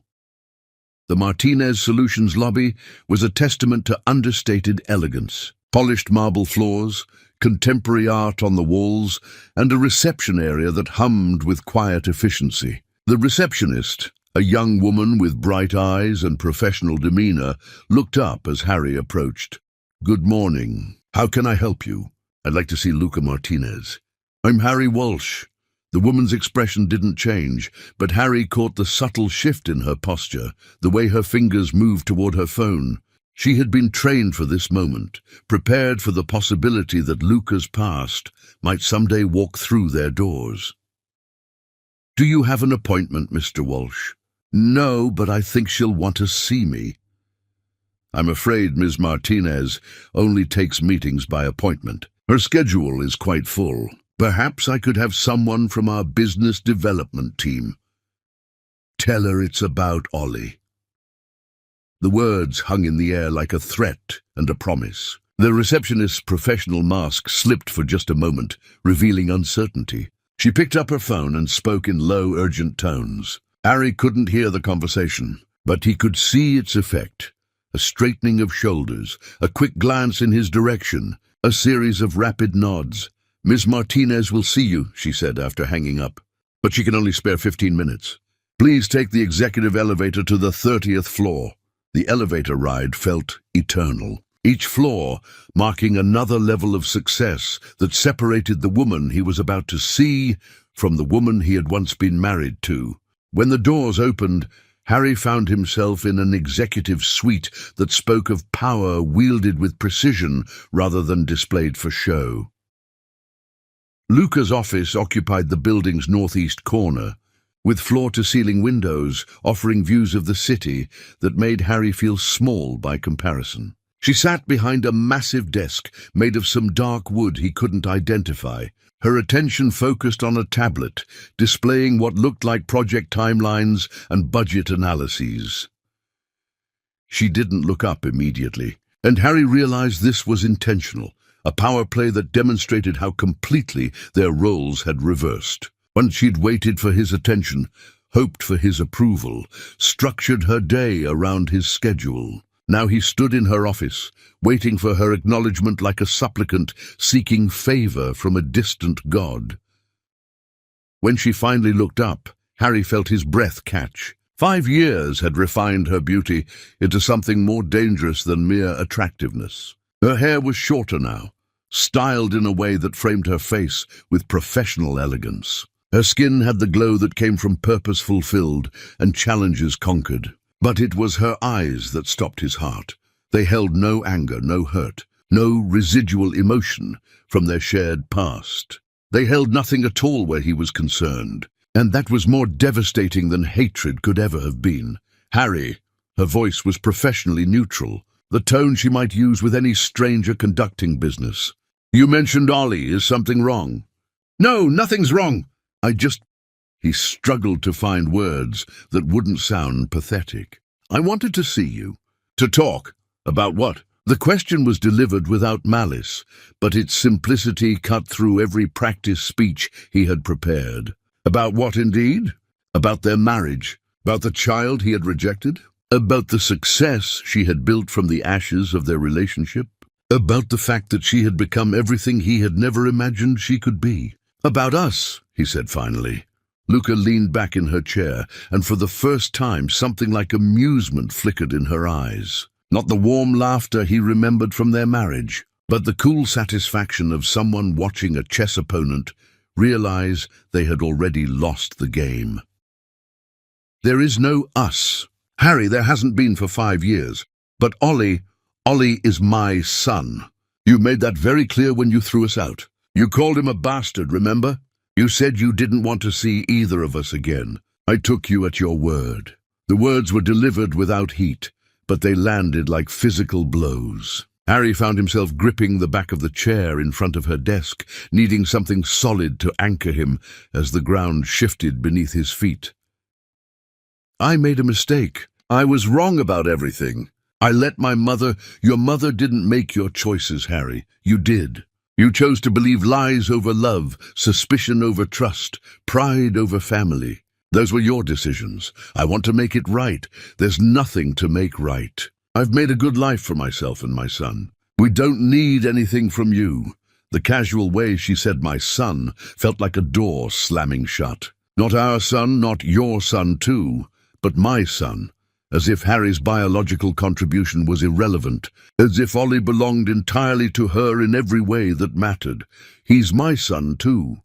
The Martinez Solutions lobby was a testament to understated elegance. Polished marble floors, contemporary art on the walls, and a reception area that hummed with quiet efficiency. The receptionist, a young woman with bright eyes and professional demeanor, looked up as Harry approached. "Good morning. How can I help you? I'd like to see Luca Martinez." "I'm Harry Walsh." The woman's expression didn't change, but Harry caught the subtle shift in her posture, the way her fingers moved toward her phone. She had been trained for this moment, prepared for the possibility that Luca's past might someday walk through their doors. "Do you have an appointment, Mr. Walsh?" "No, but I think she'll want to see me." "I'm afraid Ms. Martinez only takes meetings by appointment. Her schedule is quite full. Perhaps I could have someone from our business development team." "Tell her it's about Ollie." The words hung in the air like a threat and a promise. The receptionist's professional mask slipped for just a moment, revealing uncertainty. She picked up her phone and spoke in low, urgent tones. Harry couldn't hear the conversation, but he could see its effect. A straightening of shoulders, a quick glance in his direction, a series of rapid nods. "Miss Martinez will see you," she said after hanging up. "But she can only spare 15 minutes. Please take the executive elevator to the 30th floor." The elevator ride felt eternal. Each floor marking another level of success that separated the woman he was about to see from the woman he had once been married to. When the doors opened, Harry found himself in an executive suite that spoke of power wielded with precision rather than displayed for show. Luca's office occupied the building's northeast corner, with floor-to-ceiling windows offering views of the city that made Harry feel small by comparison. She sat behind a massive desk made of some dark wood he couldn't identify, her attention focused on a tablet, displaying what looked like project timelines and budget analyses. She didn't look up immediately, and Harry realized this was intentional, a power play that demonstrated how completely their roles had reversed. Once she'd waited for his attention, hoped for his approval, structured her day around his schedule. Now he stood in her office, waiting for her acknowledgement like a supplicant seeking favor from a distant god. When she finally looked up, Harry felt his breath catch. 5 years had refined her beauty into something more dangerous than mere attractiveness. Her hair was shorter now, styled in a way that framed her face with professional elegance. Her skin had the glow that came from purpose fulfilled and challenges conquered. But it was her eyes that stopped his heart. They held no anger, no hurt, no residual emotion from their shared past. They held nothing at all where he was concerned, and that was more devastating than hatred could ever have been. "Harry," her voice was professionally neutral, the tone she might use with any stranger conducting business. "You mentioned Ollie. Is something wrong?" "No, nothing's wrong. He struggled to find words that wouldn't sound pathetic. "I wanted to see you." "To talk? About what?" The question was delivered without malice, but its simplicity cut through every practice speech he had prepared. About what indeed? About their marriage? About the child he had rejected? About the success she had built from the ashes of their relationship? About the fact that she had become everything he had never imagined she could be? "About us," he said finally. Luca leaned back in her chair, and for the first time something like amusement flickered in her eyes. Not the warm laughter he remembered from their marriage, but the cool satisfaction of someone watching a chess opponent realize they had already lost the game. "There is no us. Harry, there hasn't been for 5 years. But Ollie is my son. You made that very clear when you threw us out. You called him a bastard, remember? You said you didn't want to see either of us again. I took you at your word." The words were delivered without heat, but they landed like physical blows. Harry found himself gripping the back of the chair in front of her desk, needing something solid to anchor him as the ground shifted beneath his feet. "I made a mistake. I was wrong about everything. I let my mother—" "Your mother didn't make your choices, Harry. You did. You chose to believe lies over love, suspicion over trust, pride over family. Those were your decisions. I want to make it right. There's nothing to make right. I've made a good life for myself and my son. We don't need anything from you." The casual way she said "my son" felt like a door slamming shut. Not our son, not your son too, but my son. As if Harry's biological contribution was irrelevant, as if Ollie belonged entirely to her in every way that mattered. He's my son too.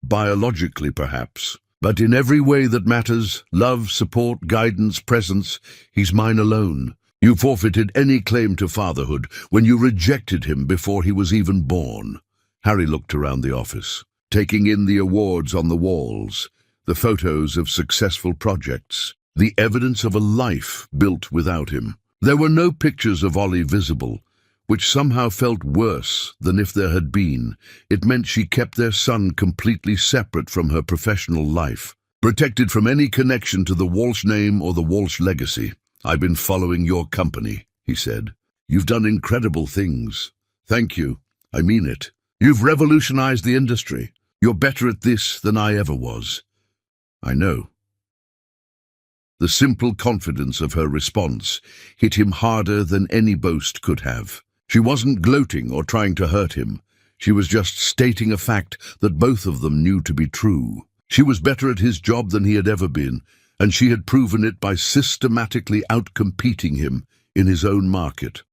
Biologically, perhaps, but in every way that matters, love, support, guidance, presence, he's mine alone. You forfeited any claim to fatherhood when you rejected him before he was even born. Harry looked around the office, taking in the awards on the walls, the photos of successful projects, the evidence of a life built without him. There were no pictures of Ollie visible, which somehow felt worse than if there had been. It meant she kept their son completely separate from her professional life, protected from any connection to the Walsh name or the Walsh legacy. "I've been following your company," he said. "You've done incredible things. Thank you. I mean it. You've revolutionized the industry. You're better at this than I ever was. I know. The simple confidence of her response hit him harder than any boast could have. She wasn't gloating or trying to hurt him. She was just stating a fact that both of them knew to be true. She was better at his job than he had ever been, and she had proven it by systematically outcompeting him in his own market.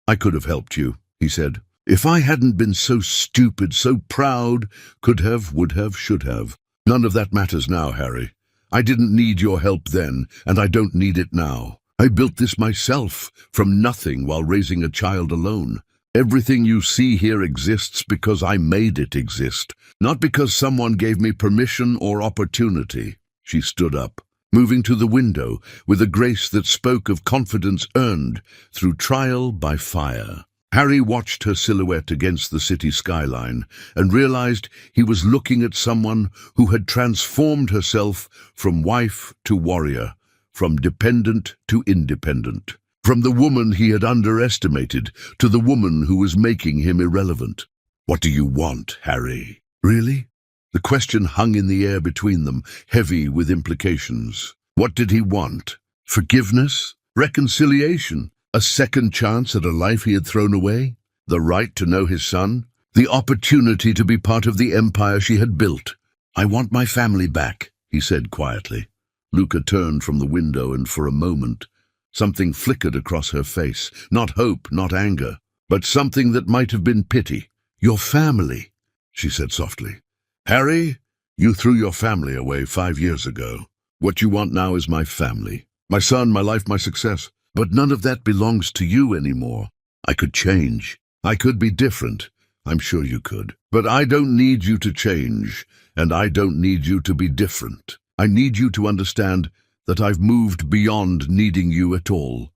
I could have helped you, he said. If I hadn't been so stupid, so proud, could have, would have, should have. None of that matters now, Harry. I didn't need your help then, and I don't need it now. I built this myself, from nothing while raising a child alone. Everything you see here exists because I made it exist, not because someone gave me permission or opportunity. She stood up, moving to the window with a grace that spoke of confidence earned through trial by fire. Harry watched her silhouette against the city skyline and realized he was looking at someone who had transformed herself from wife to warrior, from dependent to independent, from the woman he had underestimated to the woman who was making him irrelevant. What do you want, Harry? Really? The question hung in the air between them, heavy with implications. What did he want? Forgiveness? Reconciliation? A second chance at a life he had thrown away? The right to know his son? The opportunity to be part of the empire she had built? I want my family back, he said quietly. Luca turned from the window, and for a moment, something flickered across her face. Not hope, not anger, but something that might have been pity. Your family, she said softly. Harry, you threw your family away 5 years ago. What you want now is my family. My son, my life, my success. But none of that belongs to you anymore. I could change. I could be different. I'm sure you could. But I don't need you to change, and I don't need you to be different. I need you to understand that I've moved beyond needing you at all.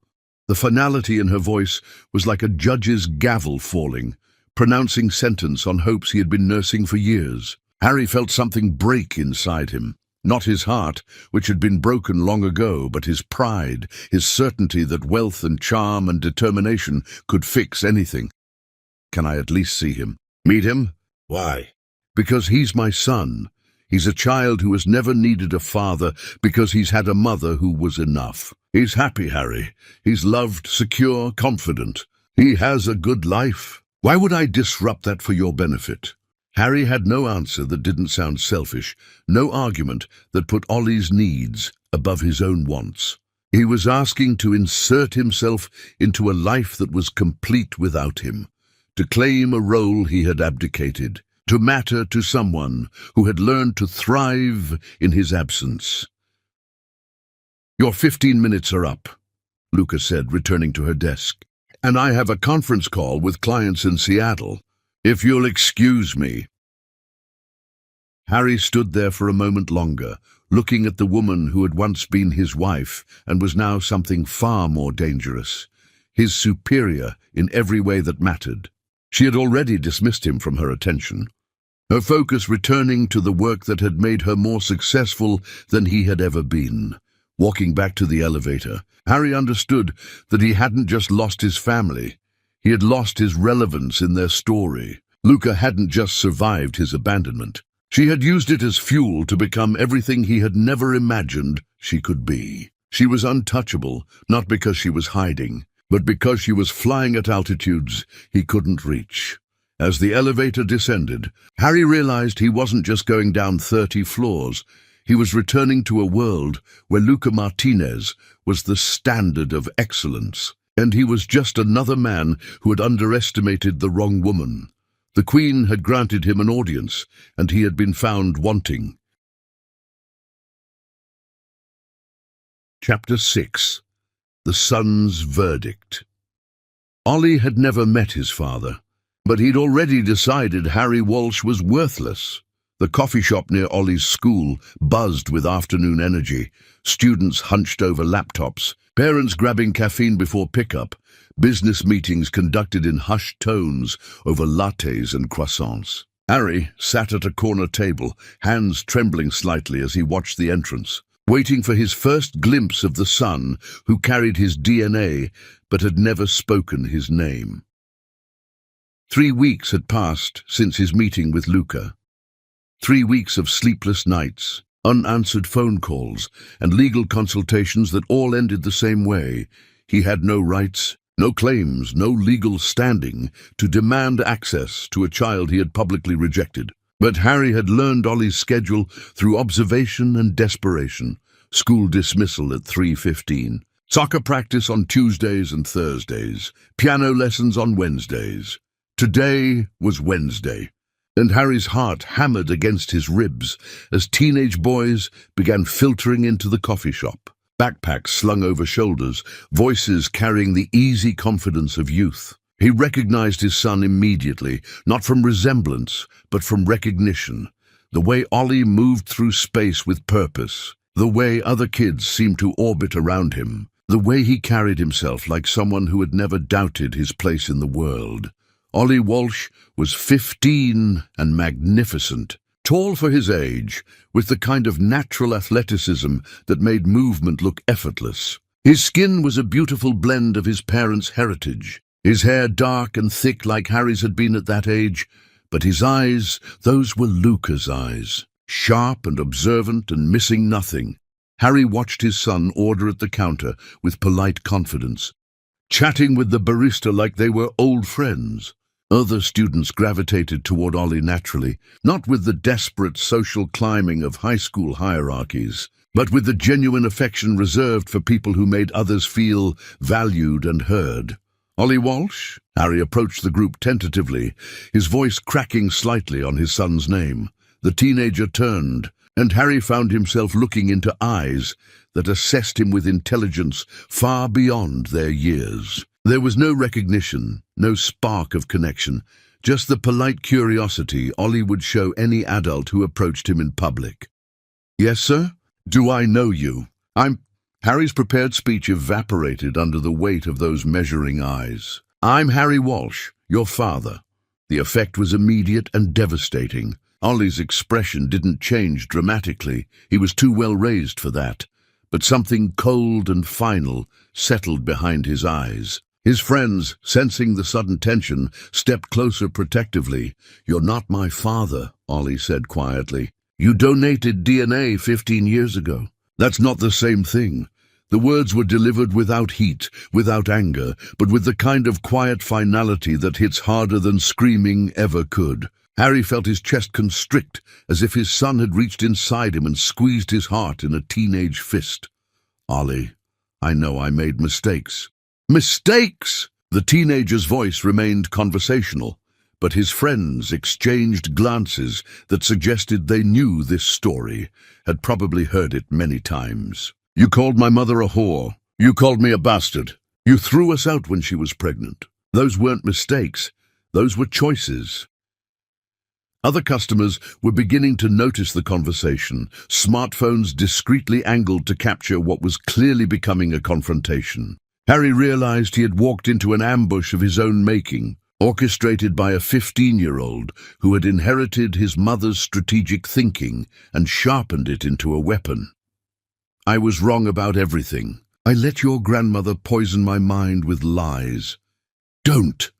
The finality in her voice was like a judge's gavel falling, pronouncing sentence on hopes he had been nursing for years. Harry felt something break inside him. Not his heart, which had been broken long ago, but his pride, his certainty that wealth and charm and determination could fix anything. Can I at least see him? Meet him? Why? Because he's my son. He's a child who has never needed a father because he's had a mother who was enough. He's happy, Harry. He's loved, secure, confident. He has a good life. Why would I disrupt that for your benefit? Harry had no answer that didn't sound selfish, no argument that put Ollie's needs above his own wants. He was asking to insert himself into a life that was complete without him, to claim a role he had abdicated, to matter to someone who had learned to thrive in his absence. Your 15 minutes are up, Luca said, returning to her desk, and I have a conference call with clients in Seattle. If you'll excuse me. Harry stood there for a moment longer, looking at the woman who had once been his wife and was now something far more dangerous, his superior in every way that mattered. She had already dismissed him from her attention, her focus returning to the work that had made her more successful than he had ever been. Walking back to the elevator, Harry understood that he hadn't just lost his family. He had lost his relevance in their story. Luca hadn't just survived his abandonment. She had used it as fuel to become everything he had never imagined she could be. She was untouchable, not because she was hiding, but because she was flying at altitudes he couldn't reach. As the elevator descended, Harry realized he wasn't just going down 30 floors. He was returning to a world where Luca Martinez was the standard of excellence, and he was just another man who had underestimated the wrong woman. The Queen had granted him an audience, and he had been found wanting. Chapter 6. The Son's Verdict. Ollie had never met his father, but he'd already decided Harry Walsh was worthless. The coffee shop near Ollie's school buzzed with afternoon energy, students hunched over laptops, parents grabbing caffeine before pickup, business meetings conducted in hushed tones over lattes and croissants. Harry sat at a corner table, hands trembling slightly as he watched the entrance, waiting for his first glimpse of the son who carried his DNA but had never spoken his name. 3 weeks had passed since his meeting with Luca. 3 weeks of sleepless nights, unanswered phone calls, and legal consultations that all ended the same way. He had no rights, no claims, no legal standing to demand access to a child he had publicly rejected. But Harry had learned Ollie's schedule through observation and desperation. School dismissal at 3:15. Soccer practice on Tuesdays and Thursdays. Piano lessons on Wednesdays. Today was Wednesday, and Harry's heart hammered against his ribs as teenage boys began filtering into the coffee shop. Backpacks slung over shoulders, voices carrying the easy confidence of youth. He recognized his son immediately, not from resemblance, but from recognition. The way Ollie moved through space with purpose, the way other kids seemed to orbit around him, the way he carried himself like someone who had never doubted his place in the world. Ollie Walsh was 15 and magnificent, tall for his age, with the kind of natural athleticism that made movement look effortless. His skin was a beautiful blend of his parents' heritage, his hair dark and thick like Harry's had been at that age, but his eyes, those were Luca's eyes, sharp and observant and missing nothing. Harry watched his son order at the counter with polite confidence, chatting with the barista like they were old friends. Other students gravitated toward Ollie naturally, not with the desperate social climbing of high school hierarchies, but with the genuine affection reserved for people who made others feel valued and heard. Ollie Walsh? Harry approached the group tentatively, his voice cracking slightly on his son's name. The teenager turned, and Harry found himself looking into eyes that assessed him with intelligence far beyond their years. There was no recognition, no spark of connection, just the polite curiosity Ollie would show any adult who approached him in public. "Yes, sir? Do I know you?" Harry's prepared speech evaporated under the weight of those measuring eyes. "I'm Harry Walsh, your father." The effect was immediate and devastating. Ollie's expression didn't change dramatically. He was too well raised for that. But something cold and final settled behind his eyes. His friends, sensing the sudden tension, stepped closer protectively. "You're not my father," Ollie said quietly. "You donated DNA 15 years ago. That's not the same thing." The words were delivered without heat, without anger, but with the kind of quiet finality that hits harder than screaming ever could. Harry felt his chest constrict, as if his son had reached inside him and squeezed his heart in a teenage fist. "Ollie, I know I made mistakes." "Mistakes?" The teenager's voice remained conversational, but his friends exchanged glances that suggested they knew this story, had probably heard it many times. "You called my mother a whore. You called me a bastard. You threw us out when she was pregnant. Those weren't mistakes. Those were choices." Other customers were beginning to notice the conversation, smartphones discreetly angled to capture what was clearly becoming a confrontation. Harry realized he had walked into an ambush of his own making, orchestrated by a 15-year-old who had inherited his mother's strategic thinking and sharpened it into a weapon. "I was wrong about everything. I let your grandmother poison my mind with lies." "Don't!"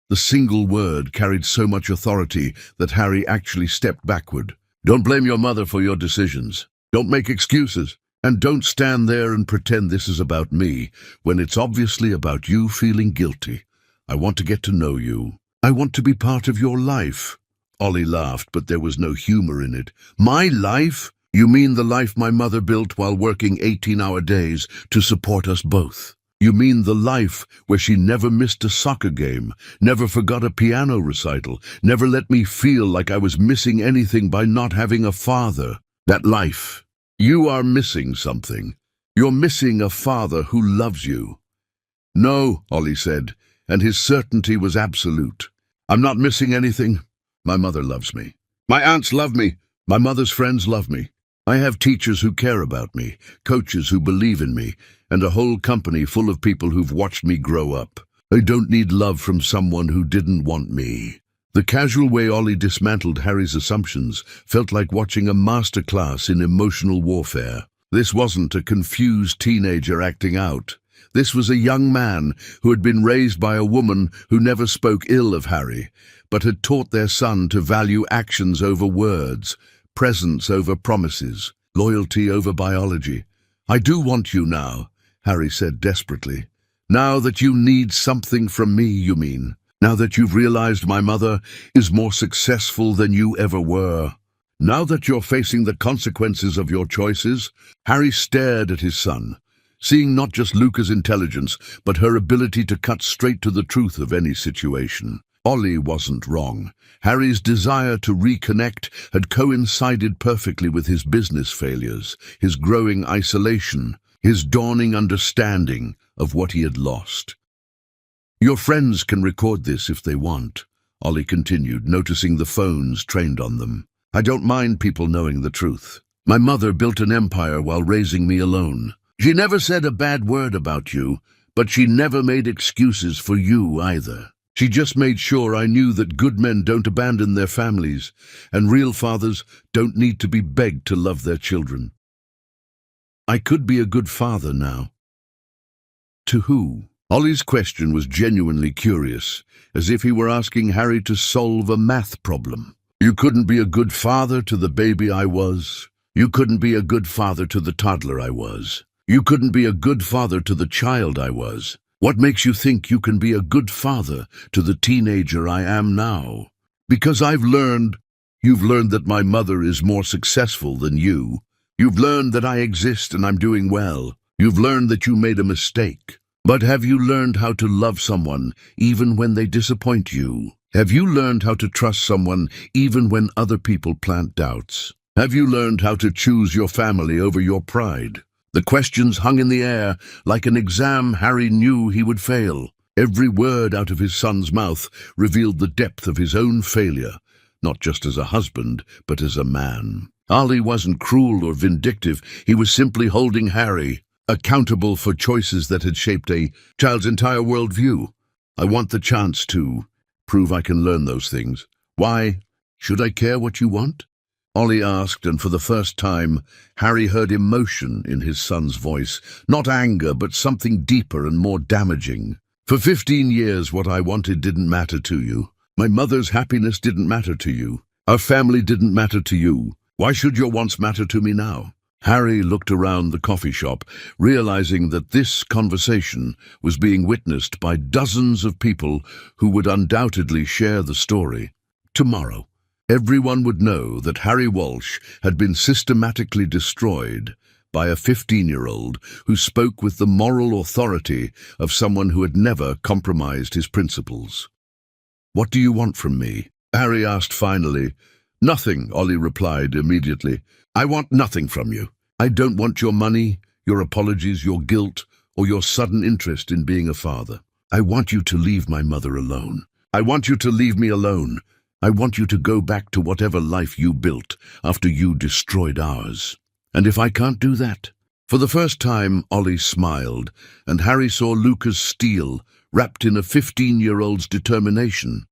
The single word carried so much authority that Harry actually stepped backward. "Don't blame your mother for your decisions. Don't make excuses. And don't stand there and pretend this is about me, when it's obviously about you feeling guilty. I want to get to know you. I want to be part of your life." Ollie laughed, but there was no humor in it. "My life? You mean the life my mother built while working 18-hour days to support us both? You mean the life where she never missed a soccer game, never forgot a piano recital, never let me feel like I was missing anything by not having a father? That life. You are missing something. You're missing a father who loves you." "No," Ollie said, and his certainty was absolute. "I'm not missing anything. My mother loves me. My aunts love me. My mother's friends love me. I have teachers who care about me, coaches who believe in me, and a whole company full of people who've watched me grow up. I don't need love from someone who didn't want me." The casual way Ollie dismantled Harry's assumptions felt like watching a masterclass in emotional warfare. This wasn't a confused teenager acting out. This was a young man who had been raised by a woman who never spoke ill of Harry, but had taught their son to value actions over words, presence over promises, loyalty over biology. "I do want you now," Harry said desperately. "Now that you need something from me, you mean? Now that you've realized my mother is more successful than you ever were? Now that you're facing the consequences of your choices?" Harry stared at his son, seeing not just Luca's intelligence, but her ability to cut straight to the truth of any situation. Ollie wasn't wrong. Harry's desire to reconnect had coincided perfectly with his business failures, his growing isolation, his dawning understanding of what he had lost. "Your friends can record this if they want," Ollie continued, noticing the phones trained on them. "I don't mind people knowing the truth. My mother built an empire while raising me alone. She never said a bad word about you, but she never made excuses for you either. She just made sure I knew that good men don't abandon their families, and real fathers don't need to be begged to love their children. I could be a good father now." To who? Ollie's question was genuinely curious, as if he were asking Harry to solve a math problem. "You couldn't be a good father to the baby I was. You couldn't be a good father to the toddler I was. You couldn't be a good father to the child I was. What makes you think you can be a good father to the teenager I am now? Because you've learned that my mother is more successful than you. You've learned that I exist and I'm doing well. You've learned that you made a mistake. But have you learned how to love someone even when they disappoint you? Have you learned how to trust someone even when other people plant doubts? Have you learned how to choose your family over your pride?" The questions hung in the air like an exam Harry knew he would fail. Every word out of his son's mouth revealed the depth of his own failure, not just as a husband, but as a man. Ollie wasn't cruel or vindictive. He was simply holding Harry accountable for choices that had shaped a child's entire worldview. "I want the chance to prove I can learn those things. Why? Should I care what you want?" Ollie asked, and for the first time, Harry heard emotion in his son's voice. Not anger, but something deeper and more damaging. "For 15 years, what I wanted didn't matter to you. My mother's happiness didn't matter to you. Our family didn't matter to you. Why should your wants matter to me now?" Harry looked around the coffee shop, realizing that this conversation was being witnessed by dozens of people who would undoubtedly share the story. Tomorrow, everyone would know that Harry Walsh had been systematically destroyed by a 15-year-old who spoke with the moral authority of someone who had never compromised his principles. "What do you want from me?" Harry asked finally. "Nothing," Ollie replied immediately. "I want nothing from you. I don't want your money, your apologies, your guilt, or your sudden interest in being a father. I want you to leave my mother alone. I want you to leave me alone. I want you to go back to whatever life you built after you destroyed ours. And if I can't do that?" For the first time, Ollie smiled, and Harry saw Luca's steel wrapped in a 15-year-old's determination.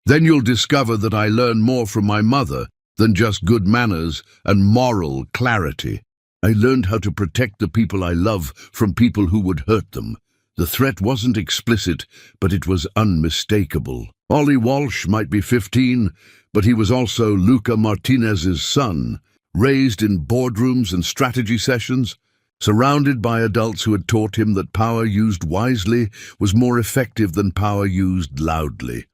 "Then you'll discover that I learn more from my mother than just good manners and moral clarity. I learned how to protect the people I love from people who would hurt them. The threat wasn't explicit, but it was unmistakable. Ollie Walsh might be 15, but he was also Luca Martinez's son, raised in boardrooms and strategy sessions, surrounded by adults who had taught him that power used wisely was more effective than power used loudly.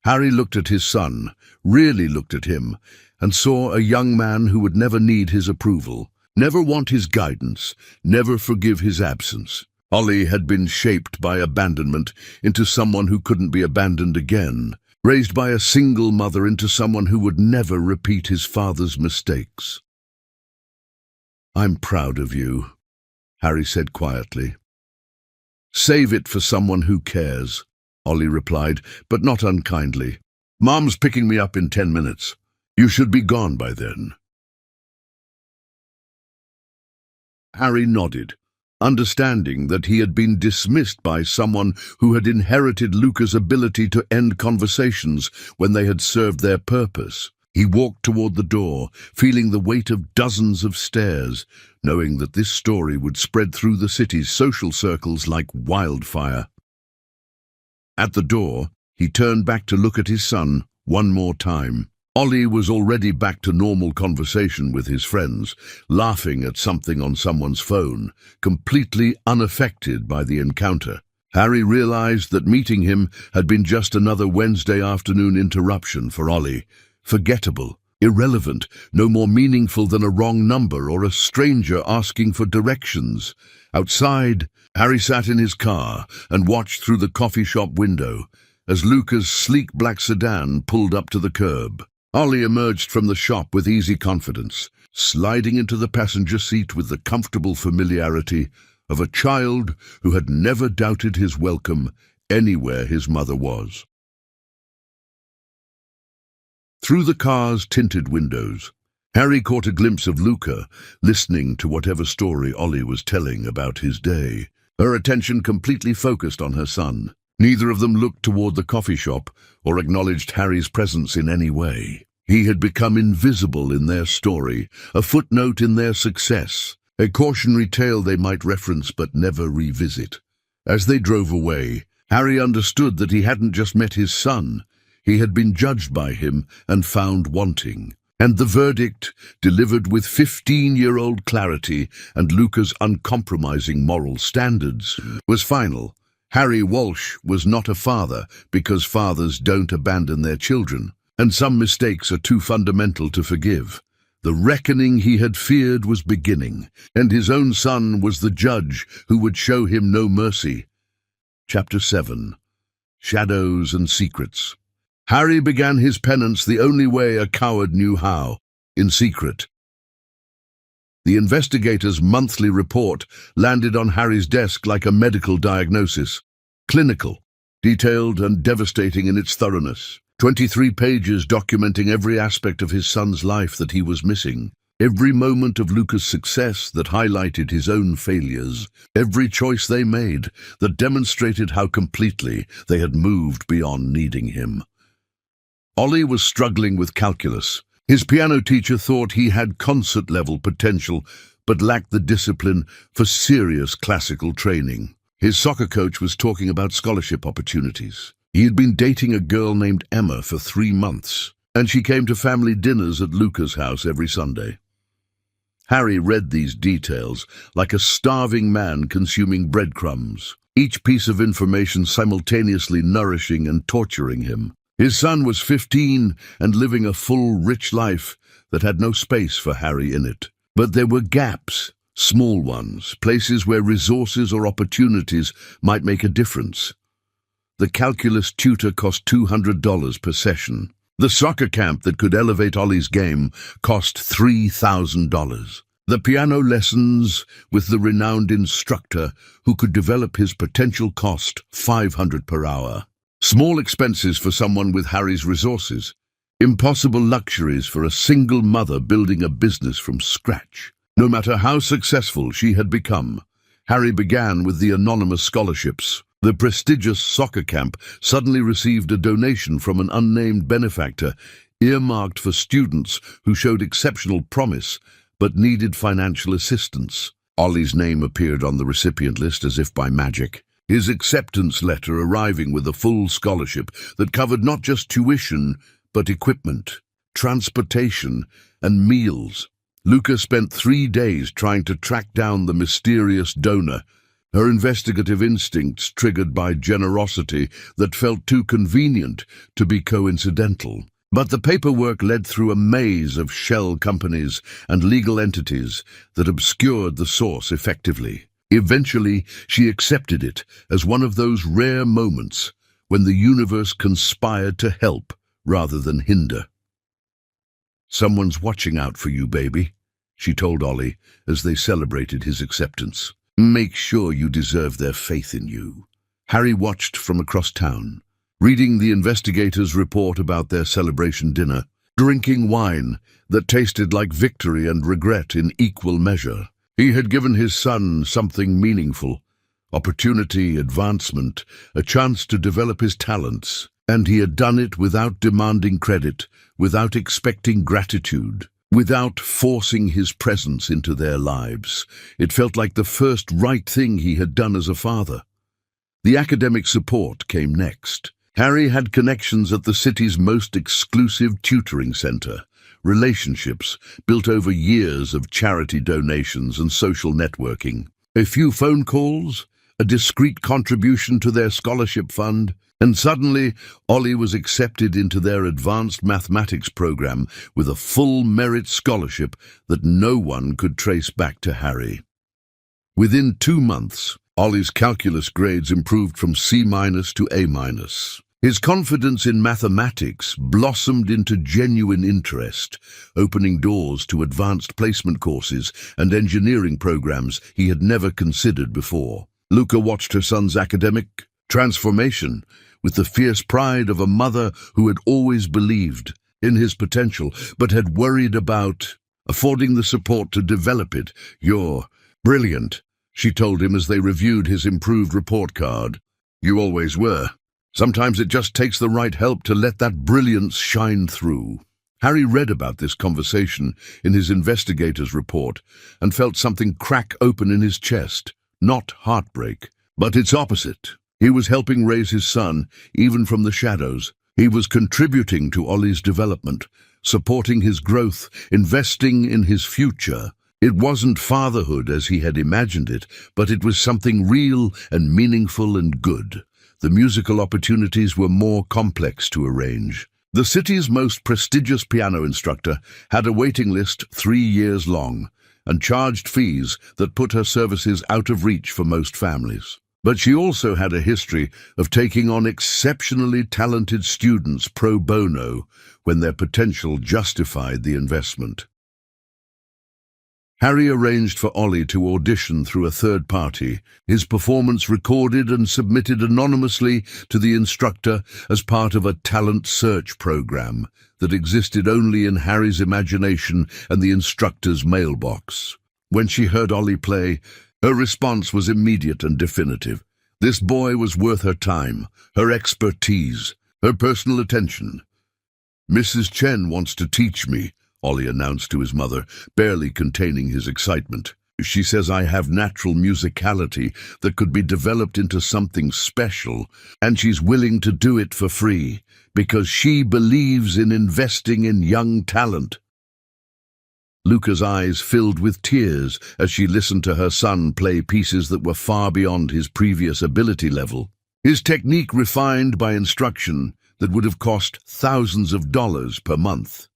Harry looked at his son, really looked at him, and saw a young man who would never need his approval, never want his guidance, never forgive his absence. Ollie had been shaped by abandonment into someone who couldn't be abandoned again, raised by a single mother into someone who would never repeat his father's mistakes. "I'm proud of you," Harry said quietly. "Save it for someone who cares," Ollie replied, but not unkindly. "Mom's picking me up in 10 minutes. You should be gone by then." Harry nodded, understanding that he had been dismissed by someone who had inherited Luca's ability to end conversations when they had served their purpose. He walked toward the door, feeling the weight of dozens of stares, knowing that this story would spread through the city's social circles like wildfire. At the door, he turned back to look at his son one more time. Ollie was already back to normal conversation with his friends, laughing at something on someone's phone, completely unaffected by the encounter. Harry realized that meeting him had been just another Wednesday afternoon interruption for Ollie. Forgettable, irrelevant, no more meaningful than a wrong number or a stranger asking for directions. Outside, Harry sat in his car and watched through the coffee shop window as Luca's sleek black sedan pulled up to the curb. Ollie emerged from the shop with easy confidence, sliding into the passenger seat with the comfortable familiarity of a child who had never doubted his welcome anywhere his mother was. Through the car's tinted windows, Harry caught a glimpse of Luca, listening to whatever story Ollie was telling about his day. Her attention completely focused on her son. Neither of them looked toward the coffee shop or acknowledged Harry's presence in any way. He had become invisible in their story, a footnote in their success, a cautionary tale they might reference but never revisit. As they drove away, Harry understood that he hadn't just met his son. He had been judged by him and found wanting. And the verdict, delivered with 15-year-old clarity and Luca's uncompromising moral standards, was final. Harry Walsh was not a father because fathers don't abandon their children, and some mistakes are too fundamental to forgive. The reckoning he had feared was beginning, and his own son was the judge who would show him no mercy. Chapter 7. Shadows and Secrets. Harry began his penance the only way a coward knew how, in secret. The investigator's monthly report landed on Harry's desk like a medical diagnosis. Clinical, detailed and devastating in its thoroughness. 23 pages documenting every aspect of his son's life that he was missing. Every moment of Luca's success that highlighted his own failures. Every choice they made that demonstrated how completely they had moved beyond needing him. Ollie was struggling with calculus. His piano teacher thought he had concert-level potential, but lacked the discipline for serious classical training. His soccer coach was talking about scholarship opportunities. He had been dating a girl named Emma for 3 months, and she came to family dinners at Luca's house every Sunday. Harry read these details like a starving man consuming breadcrumbs, each piece of information simultaneously nourishing and torturing him. His son was 15 and living a full, rich life that had no space for Harry in it. But there were gaps, small ones, places where resources or opportunities might make a difference. The calculus tutor cost $200 per session. The soccer camp that could elevate Ollie's game cost $3,000. The piano lessons with the renowned instructor who could develop his potential cost $500 per hour. Small expenses for someone with Harry's resources. Impossible luxuries for a single mother building a business from scratch. No matter how successful she had become, Harry began with the anonymous scholarships. The prestigious soccer camp suddenly received a donation from an unnamed benefactor, earmarked for students who showed exceptional promise but needed financial assistance. Ollie's name appeared on the recipient list as if by magic. His acceptance letter arriving with a full scholarship that covered not just tuition, but equipment, transportation, and meals. Luca spent 3 days trying to track down the mysterious donor, her investigative instincts triggered by generosity that felt too convenient to be coincidental. But the paperwork led through a maze of shell companies and legal entities that obscured the source effectively. Eventually, she accepted it as one of those rare moments when the universe conspired to help rather than hinder. "Someone's watching out for you, baby," she told Ollie as they celebrated his acceptance. "Make sure you deserve their faith in you." Harry watched from across town, reading the investigators' report about their celebration dinner, drinking wine that tasted like victory and regret in equal measure. He had given his son something meaningful, opportunity, advancement, a chance to develop his talents. And he had done it without demanding credit, without expecting gratitude, without forcing his presence into their lives. It felt like the first right thing he had done as a father. The academic support came next. Harry had connections at the city's most exclusive tutoring center, relationships built over years of charity donations and social networking. A few phone calls, a discreet contribution to their scholarship fund, and suddenly Ollie was accepted into their advanced mathematics program with a full merit scholarship that no one could trace back to Harry. Within 2 months, Ollie's calculus grades improved from C- to A-. His confidence in mathematics blossomed into genuine interest, opening doors to advanced placement courses and engineering programs he had never considered before. Luca watched her son's academic transformation with the fierce pride of a mother who had always believed in his potential, but had worried about affording the support to develop it. "You're brilliant," she told him as they reviewed his improved report card. "You always were. Sometimes it just takes the right help to let that brilliance shine through." Harry read about this conversation in his investigator's report and felt something crack open in his chest. Not heartbreak, but its opposite. He was helping raise his son, even from the shadows. He was contributing to Ollie's development, supporting his growth, investing in his future. It wasn't fatherhood as he had imagined it, but it was something real and meaningful and good. The musical opportunities were more complex to arrange. The city's most prestigious piano instructor had a waiting list 3 years long and charged fees that put her services out of reach for most families. But she also had a history of taking on exceptionally talented students pro bono when their potential justified the investment. Harry arranged for Ollie to audition through a third party, his performance recorded and submitted anonymously to the instructor as part of a talent search program that existed only in Harry's imagination and the instructor's mailbox. When she heard Ollie play, her response was immediate and definitive. This boy was worth her time, her expertise, her personal attention. "Mrs. Chen wants to teach me," Ollie announced to his mother, barely containing his excitement. "She says I have natural musicality that could be developed into something special, and she's willing to do it for free, because she believes in investing in young talent." Luca's eyes filled with tears as she listened to her son play pieces that were far beyond his previous ability level. His technique refined by instruction that would have cost thousands of dollars per month.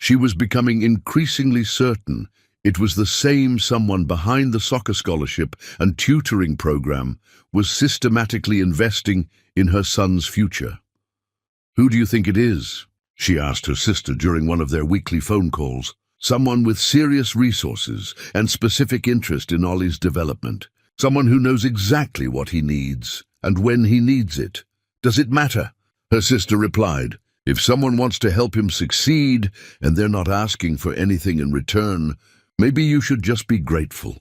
She was becoming increasingly certain it was the same someone behind the soccer scholarship and tutoring program was systematically investing in her son's future. "Who do you think it is?" she asked her sister during one of their weekly phone calls. "Someone with serious resources and specific interest in Ollie's development. Someone who knows exactly what he needs and when he needs it. Does it matter?" Her sister replied, "If someone wants to help him succeed and they're not asking for anything in return, maybe you should just be grateful."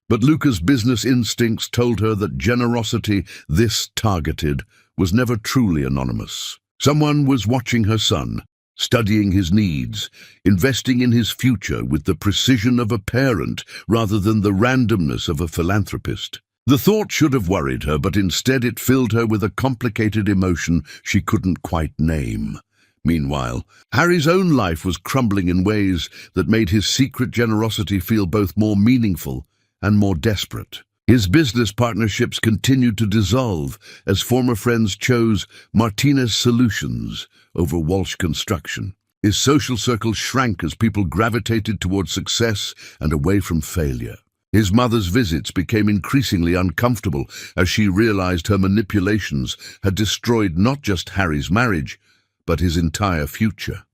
But Luca's business instincts told her that generosity this targeted was never truly anonymous. Someone was watching her son, studying his needs, investing in his future with the precision of a parent rather than the randomness of a philanthropist. The thought should have worried her, but instead it filled her with a complicated emotion she couldn't quite name. Meanwhile, Harry's own life was crumbling in ways that made his secret generosity feel both more meaningful and more desperate. His business partnerships continued to dissolve as former friends chose Martinez Solutions over Walsh Construction. His social circle shrank as people gravitated towards success and away from failure. His mother's visits became increasingly uncomfortable as she realized her manipulations had destroyed not just Harry's marriage, but his entire future.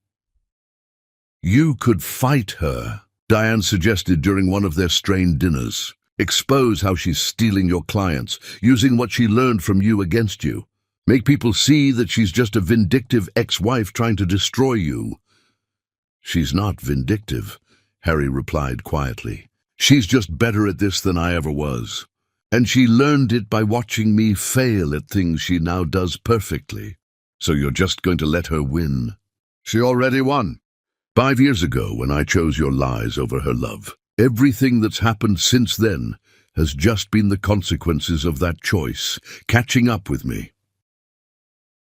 "You could fight her," Diane suggested during one of their strained dinners. "Expose how she's stealing your clients, using what she learned from you against you. Make people see that she's just a vindictive ex-wife trying to destroy you." "She's not vindictive," Harry replied quietly. "She's just better at this than I ever was. And she learned it by watching me fail at things she now does perfectly." So you're just going to let her win? She already won. 5 years ago, when I chose your lies over her love. Everything that's happened since then has just been the consequences of that choice, catching up with me.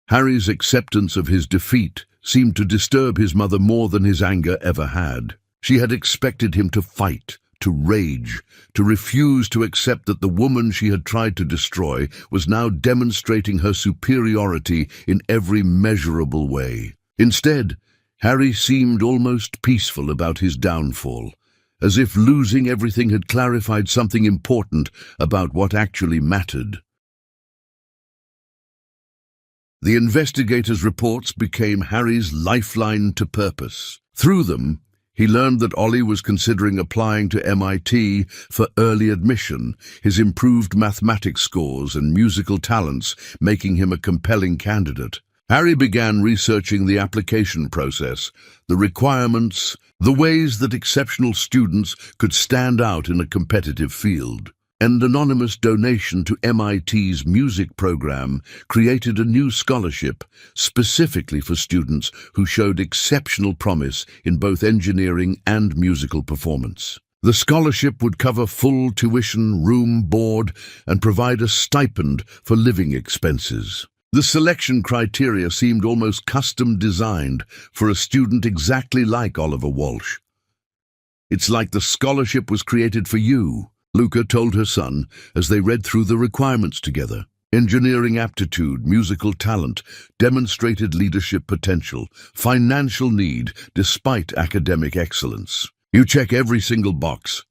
Harry's acceptance of his defeat seemed to disturb his mother more than his anger ever had. She had expected him to fight, to rage, to refuse to accept that the woman she had tried to destroy was now demonstrating her superiority in every measurable way. Instead, Harry seemed almost peaceful about his downfall, as if losing everything had clarified something important about what actually mattered. The investigators' reports became Harry's lifeline to purpose. Through them, he learned that Ollie was considering applying to MIT for early admission, his improved mathematics scores and musical talents making him a compelling candidate. Harry began researching the application process, the requirements, the ways that exceptional students could stand out in a competitive field. An anonymous donation to MIT's music program created a new scholarship specifically for students who showed exceptional promise in both engineering and musical performance. The scholarship would cover full tuition, room, board, and provide a stipend for living expenses. The selection criteria seemed almost custom-designed for a student exactly like Oliver Walsh. "It's like the scholarship was created for you," Luca told her son as they read through the requirements together. Engineering aptitude, musical talent, demonstrated leadership potential, financial need despite academic excellence. You check every single box.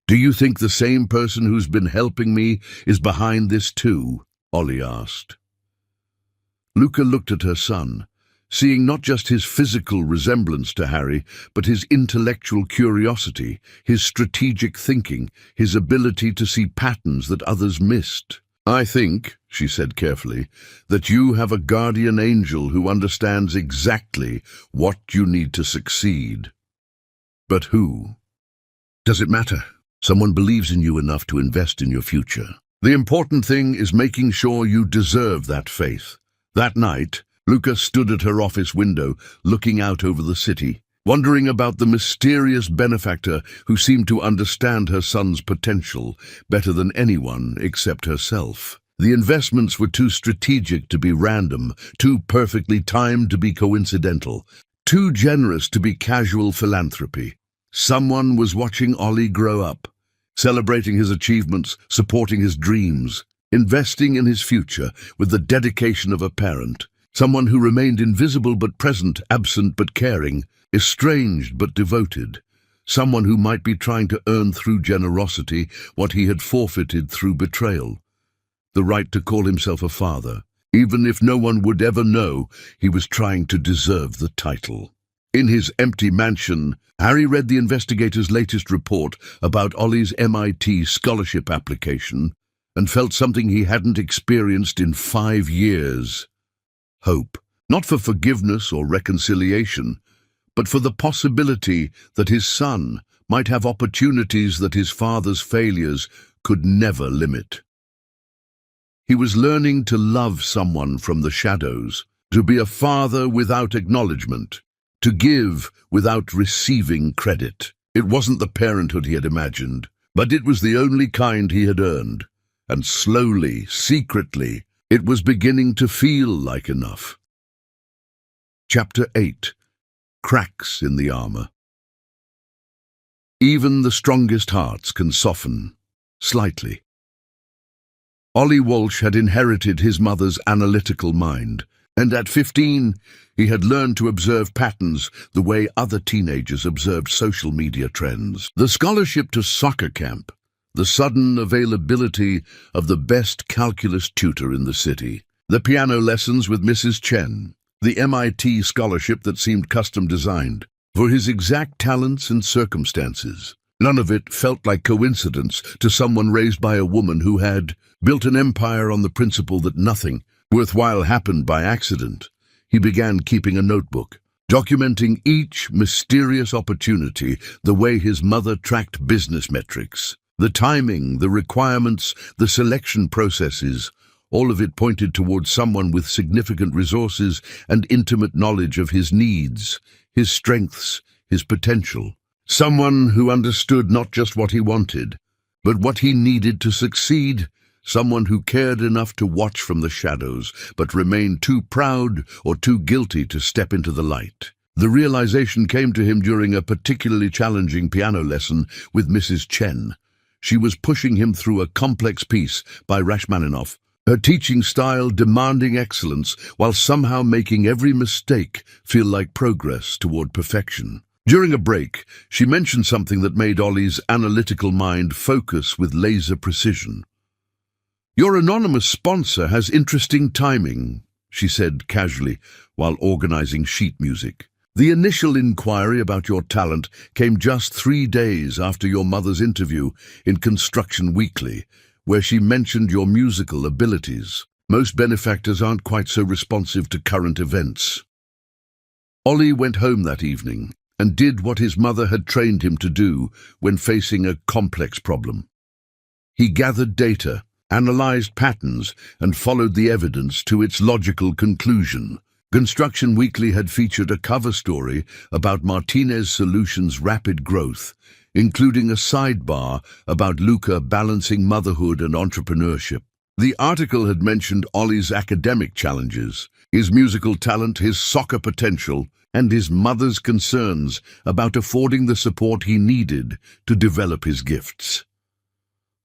Do you think the same person who's been helping me is behind this too? Ollie asked. Luca looked at her son, seeing not just his physical resemblance to Harry, but his intellectual curiosity, his strategic thinking, his ability to see patterns that others missed. "I think," she said carefully, "that you have a guardian angel who understands exactly what you need to succeed." "But who?" "Does it matter? Someone believes in you enough to invest in your future. The important thing is making sure you deserve that faith." That night, Luca stood at her office window, looking out over the city, wondering about the mysterious benefactor who seemed to understand her son's potential better than anyone except herself. The investments were too strategic to be random, too perfectly timed to be coincidental, too generous to be casual philanthropy. Someone was watching Ollie grow up, celebrating his achievements, supporting his dreams, investing in his future with the dedication of a parent. Someone who remained invisible but present, absent but caring, estranged but devoted. Someone who might be trying to earn through generosity what he had forfeited through betrayal. The right to call himself a father, even if no one would ever know he was trying to deserve the title. In his empty mansion, Harry read the investigator's latest report about Ollie's MIT scholarship application and felt something he hadn't experienced in 5 years. Hope, not for forgiveness or reconciliation, but for the possibility that his son might have opportunities that his father's failures could never limit. He was learning to love someone from the shadows, to be a father without acknowledgement, to give without receiving credit. It wasn't the parenthood he had imagined, but it was the only kind he had earned. And slowly, secretly, it was beginning to feel like enough. Chapter 8. Cracks in the Armor. Even the strongest hearts can soften, slightly. Ollie Walsh had inherited his mother's analytical mind, and at 15, he had learned to observe patterns the way other teenagers observed social media trends. The scholarship to soccer camp, the sudden availability of the best calculus tutor in the city, the piano lessons with Mrs. Chen, the MIT scholarship that seemed custom-designed for his exact talents and circumstances. None of it felt like coincidence to someone raised by a woman who had built an empire on the principle that nothing worthwhile happened by accident. He began keeping a notebook, documenting each mysterious opportunity the way his mother tracked business metrics. The timing, the requirements, the selection processes, All of it pointed towards someone with significant resources and intimate knowledge of his needs, his strengths, his potential. Someone who understood not just what he wanted, but what he needed to succeed. Someone who cared enough to watch from the shadows, but remained too proud or too guilty to step into the light. The realization came to him during a particularly challenging piano lesson with Mrs. Chen. She was pushing him through a complex piece by Rachmaninoff, her teaching style demanding excellence while somehow making every mistake feel like progress toward perfection. During a break, she mentioned something that made Ollie's analytical mind focus with laser precision. "Your anonymous sponsor has interesting timing," she said casually while organizing sheet music. "The initial inquiry about your talent came just 3 days after your mother's interview in Construction Weekly, where she mentioned your musical abilities. Most benefactors aren't quite so responsive to current events." Ollie went home that evening and did what his mother had trained him to do when facing a complex problem. He gathered data, analyzed patterns, and followed the evidence to its logical conclusion. Construction Weekly had featured a cover story about Martinez Solutions' rapid growth, including a sidebar about Luca balancing motherhood and entrepreneurship. The article had mentioned Ollie's academic challenges, his musical talent, his soccer potential, and his mother's concerns about affording the support he needed to develop his gifts.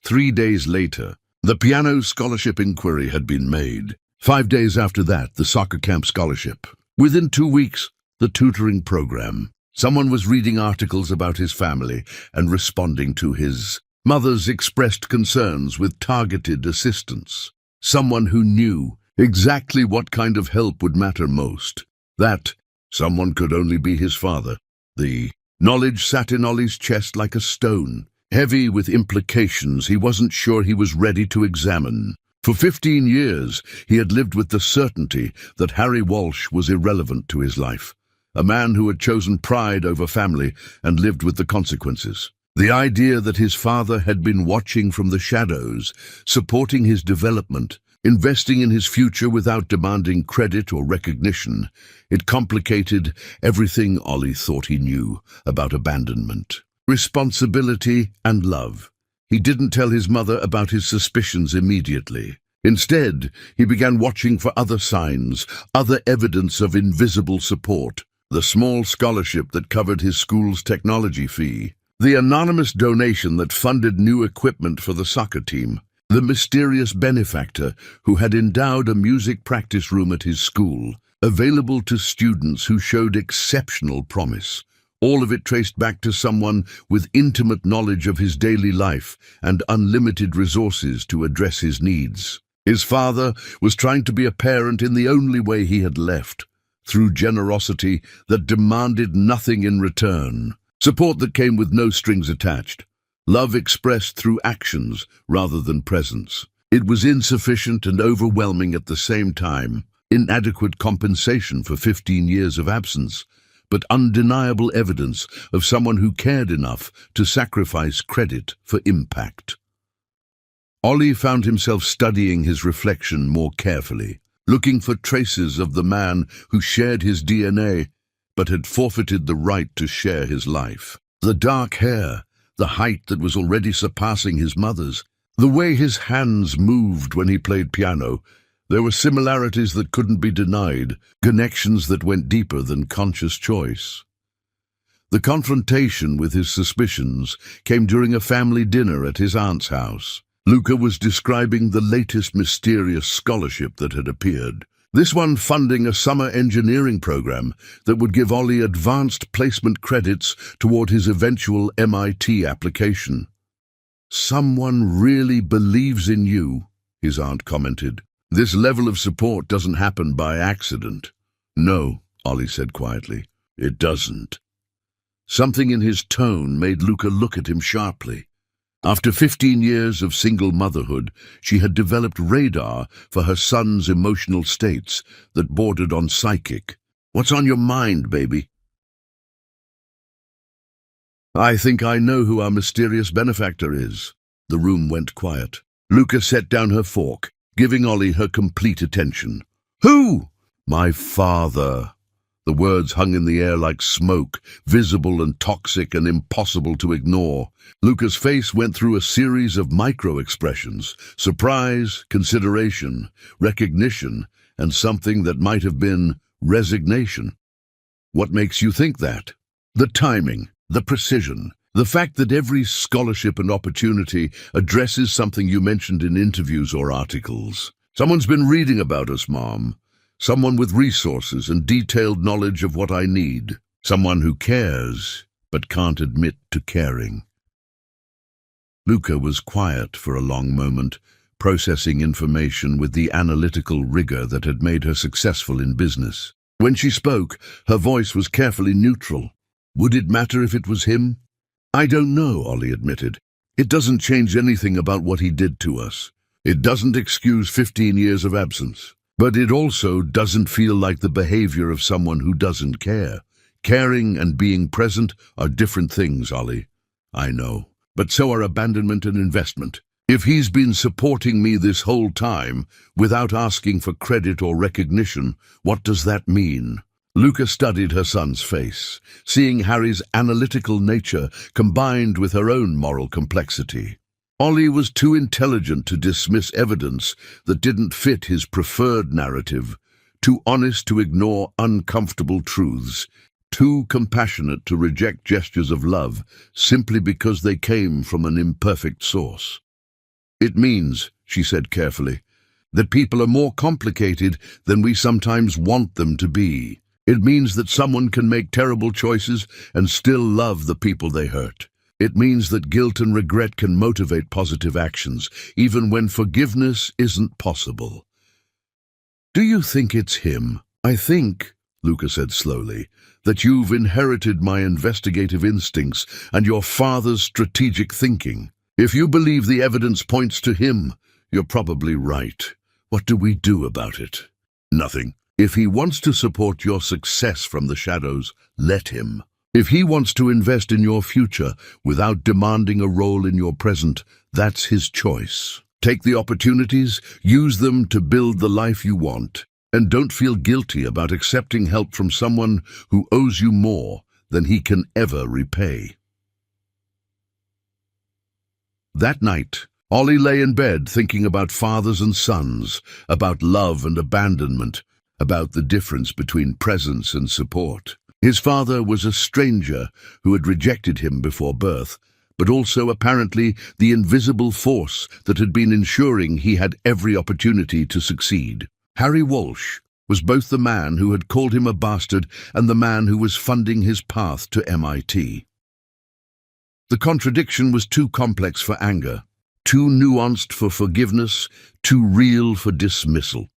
3 days later, the piano scholarship inquiry had been made. 5 days after that, the soccer camp scholarship. Within 2 weeks, the tutoring program. Someone was reading articles about his family and responding to his mother's expressed concerns with targeted assistance. Someone who knew exactly what kind of help would matter most. That someone could only be his father. The knowledge sat in Ollie's chest like a stone, heavy with implications he wasn't sure he was ready to examine. For 15 years, he had lived with the certainty that Harry Walsh was irrelevant to his life, a man who had chosen pride over family and lived with the consequences. The idea that his father had been watching from the shadows, supporting his development, investing in his future without demanding credit or recognition, it complicated everything Ollie thought he knew about abandonment, responsibility, and love. He didn't tell his mother about his suspicions immediately. Instead, he began watching for other signs, other evidence of invisible support. The small scholarship that covered his school's technology fee, the anonymous donation that funded new equipment for the soccer team, the mysterious benefactor who had endowed a music practice room at his school, available to students who showed exceptional promise. All of it traced back to someone with intimate knowledge of his daily life and unlimited resources to address his needs. His father was trying to be a parent in the only way he had left, through generosity that demanded nothing in return, support that came with no strings attached, love expressed through actions rather than presence. It was insufficient and overwhelming at the same time, inadequate compensation for 15 years of absence, but undeniable evidence of someone who cared enough to sacrifice credit for impact. Ollie found himself studying his reflection more carefully, looking for traces of the man who shared his DNA but had forfeited the right to share his life. The dark hair, the height that was already surpassing his mother's, the way his hands moved when he played piano. There were similarities that couldn't be denied, connections that went deeper than conscious choice. The confrontation with his suspicions came during a family dinner at his aunt's house. Luca was describing the latest mysterious scholarship that had appeared. This one funding a summer engineering program that would give Ollie advanced placement credits toward his eventual MIT application. "Someone really believes in you," his aunt commented. "This level of support doesn't happen by accident." "No," Ollie said quietly, "it doesn't." Something in his tone made Luca look at him sharply. After 15 years of single motherhood, she had developed radar for her son's emotional states that bordered on psychic. "What's on your mind, baby?" "I think I know who our mysterious benefactor is." The room went quiet. Luca set down her fork, giving Ollie her complete attention. "Who?" "My father." The words hung in the air like smoke, visible and toxic and impossible to ignore. Luca's face went through a series of micro-expressions: surprise, consideration, recognition, and something that might have been resignation. "What makes you think that?" "The timing, the precision, the fact that every scholarship and opportunity addresses something you mentioned in interviews or articles. Someone's been reading about us, Mom. Someone with resources and detailed knowledge of what I need. Someone who cares, but can't admit to caring." Luca was quiet for a long moment, processing information with the analytical rigor that had made her successful in business. When she spoke, her voice was carefully neutral. "Would it matter if it was him?" "I don't know," Ollie admitted. "It doesn't change anything about what he did to us. It doesn't excuse 15 years of absence. But it also doesn't feel like the behavior of someone who doesn't care. Caring and being present are different things, Ollie. I know. But so are abandonment and investment. If he's been supporting me this whole time, without asking for credit or recognition, what does that mean?" Luca studied her son's face, seeing Harry's analytical nature combined with her own moral complexity. Ollie was too intelligent to dismiss evidence that didn't fit his preferred narrative, too honest to ignore uncomfortable truths, too compassionate to reject gestures of love simply because they came from an imperfect source. "It means," she said carefully, "that people are more complicated than we sometimes want them to be. It means that someone can make terrible choices and still love the people they hurt. It means that guilt and regret can motivate positive actions, even when forgiveness isn't possible." "Do you think it's him?" "I think," Luca said slowly, "that you've inherited my investigative instincts and your father's strategic thinking. If you believe the evidence points to him, you're probably right. What do we do about it?" "Nothing. If he wants to support your success from the shadows, let him. If he wants to invest in your future without demanding a role in your present, that's his choice. Take the opportunities, use them to build the life you want, and don't feel guilty about accepting help from someone who owes you more than he can ever repay." That night, Ollie lay in bed thinking about fathers and sons, about love and abandonment, about the difference between presence and support. His father was a stranger who had rejected him before birth, but also apparently the invisible force that had been ensuring he had every opportunity to succeed. Harry Walsh was both the man who had called him a bastard and the man who was funding his path to MIT. The contradiction was too complex for anger, too nuanced for forgiveness, too real for dismissal.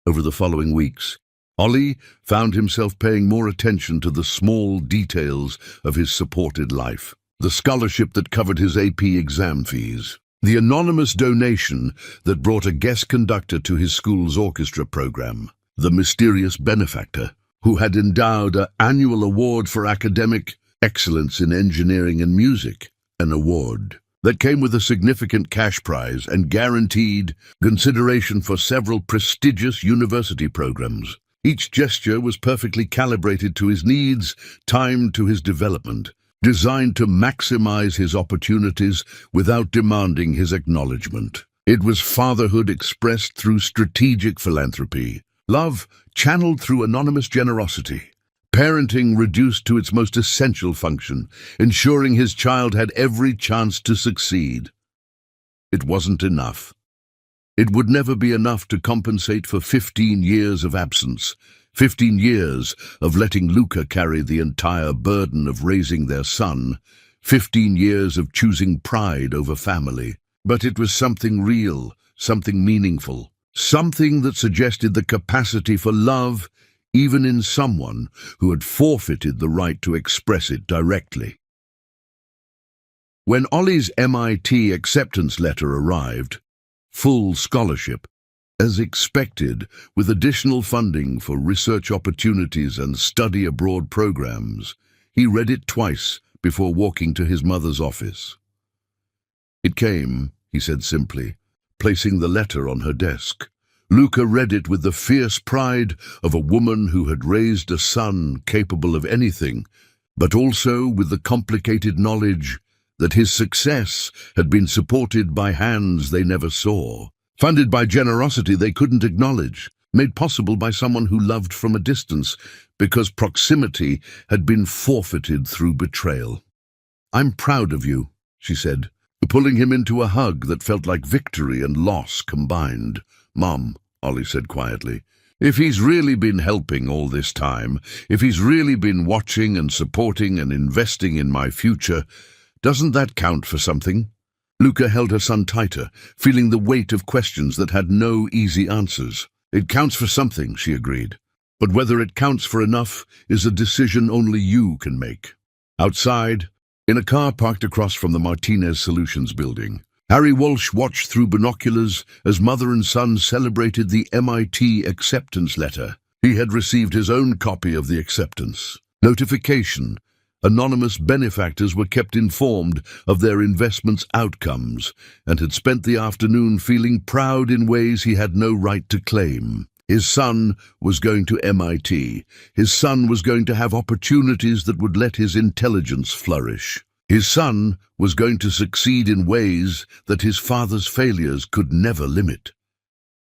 Over the following weeks, Ollie found himself paying more attention to the small details of his supported life. The scholarship that covered his AP exam fees. The anonymous donation that brought a guest conductor to his school's orchestra program. The mysterious benefactor who had endowed an annual award for academic excellence in engineering and music. An award that came with a significant cash prize and guaranteed consideration for several prestigious university programs. Each gesture was perfectly calibrated to his needs, timed to his development, designed to maximize his opportunities without demanding his acknowledgement. It was fatherhood expressed through strategic philanthropy, love channeled through anonymous generosity, parenting reduced to its most essential function, ensuring his child had every chance to succeed. It wasn't enough. It would never be enough to compensate for 15 years of absence, 15 years of letting Luca carry the entire burden of raising their son, 15 years of choosing pride over family. But it was something real, something meaningful, something that suggested the capacity for love, even in someone who had forfeited the right to express it directly. When Ollie's MIT acceptance letter arrived, full scholarship, as expected, with additional funding for research opportunities and study abroad programs, he read it twice before walking to his mother's office. "It came," he said simply, placing the letter on her desk. Luca read it with the fierce pride of a woman who had raised a son capable of anything, but also with the complicated knowledge that his success had been supported by hands they never saw, funded by generosity they couldn't acknowledge, made possible by someone who loved from a distance because proximity had been forfeited through betrayal. "I'm proud of you," she said, pulling him into a hug that felt like victory and loss combined. "Mom," Ollie said quietly, "if he's really been helping all this time, if he's really been watching and supporting and investing in my future, doesn't that count for something?" Luca held her son tighter, feeling the weight of questions that had no easy answers. "It counts for something," she agreed. "But whether it counts for enough is a decision only you can make." Outside, in a car parked across from the Martinez Solutions building, Harry Walsh watched through binoculars as mother and son celebrated the MIT acceptance letter. He had received his own copy of the acceptance notification. Anonymous benefactors were kept informed of their investments' outcomes and had spent the afternoon feeling proud in ways he had no right to claim. His son was going to MIT. His son was going to have opportunities that would let his intelligence flourish. His son was going to succeed in ways that his father's failures could never limit.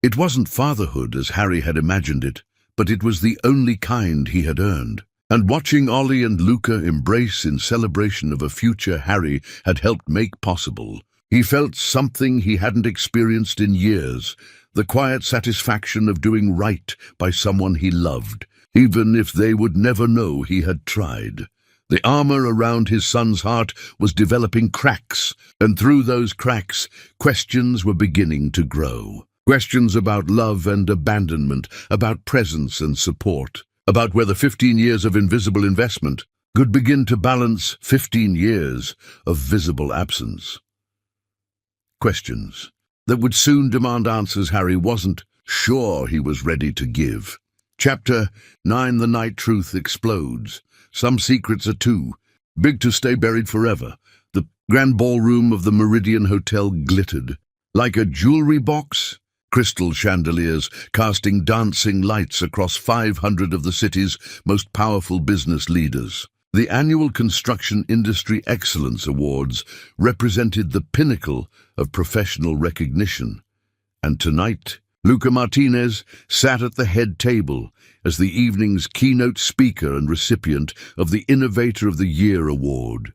It wasn't fatherhood as Harry had imagined it, but it was the only kind he had earned. And watching Ollie and Luca embrace in celebration of a future Harry had helped make possible, he felt something he hadn't experienced in years, the quiet satisfaction of doing right by someone he loved, even if they would never know he had tried. The armor around his son's heart was developing cracks, and through those cracks, questions were beginning to grow. Questions about love and abandonment, about presence and support, about whether 15 years of invisible investment could begin to balance 15 years of visible absence. Questions that would soon demand answers Harry wasn't sure he was ready to give. Chapter 9. The night truth explodes. Some secrets are too big to stay buried forever. The grand ballroom of the Meridian Hotel glittered like a jewelry box. Crystal chandeliers casting dancing lights across 500 of the city's most powerful business leaders. The annual Construction Industry Excellence Awards represented the pinnacle of professional recognition. And tonight, Luca Martinez sat at the head table as the evening's keynote speaker and recipient of the Innovator of the Year award.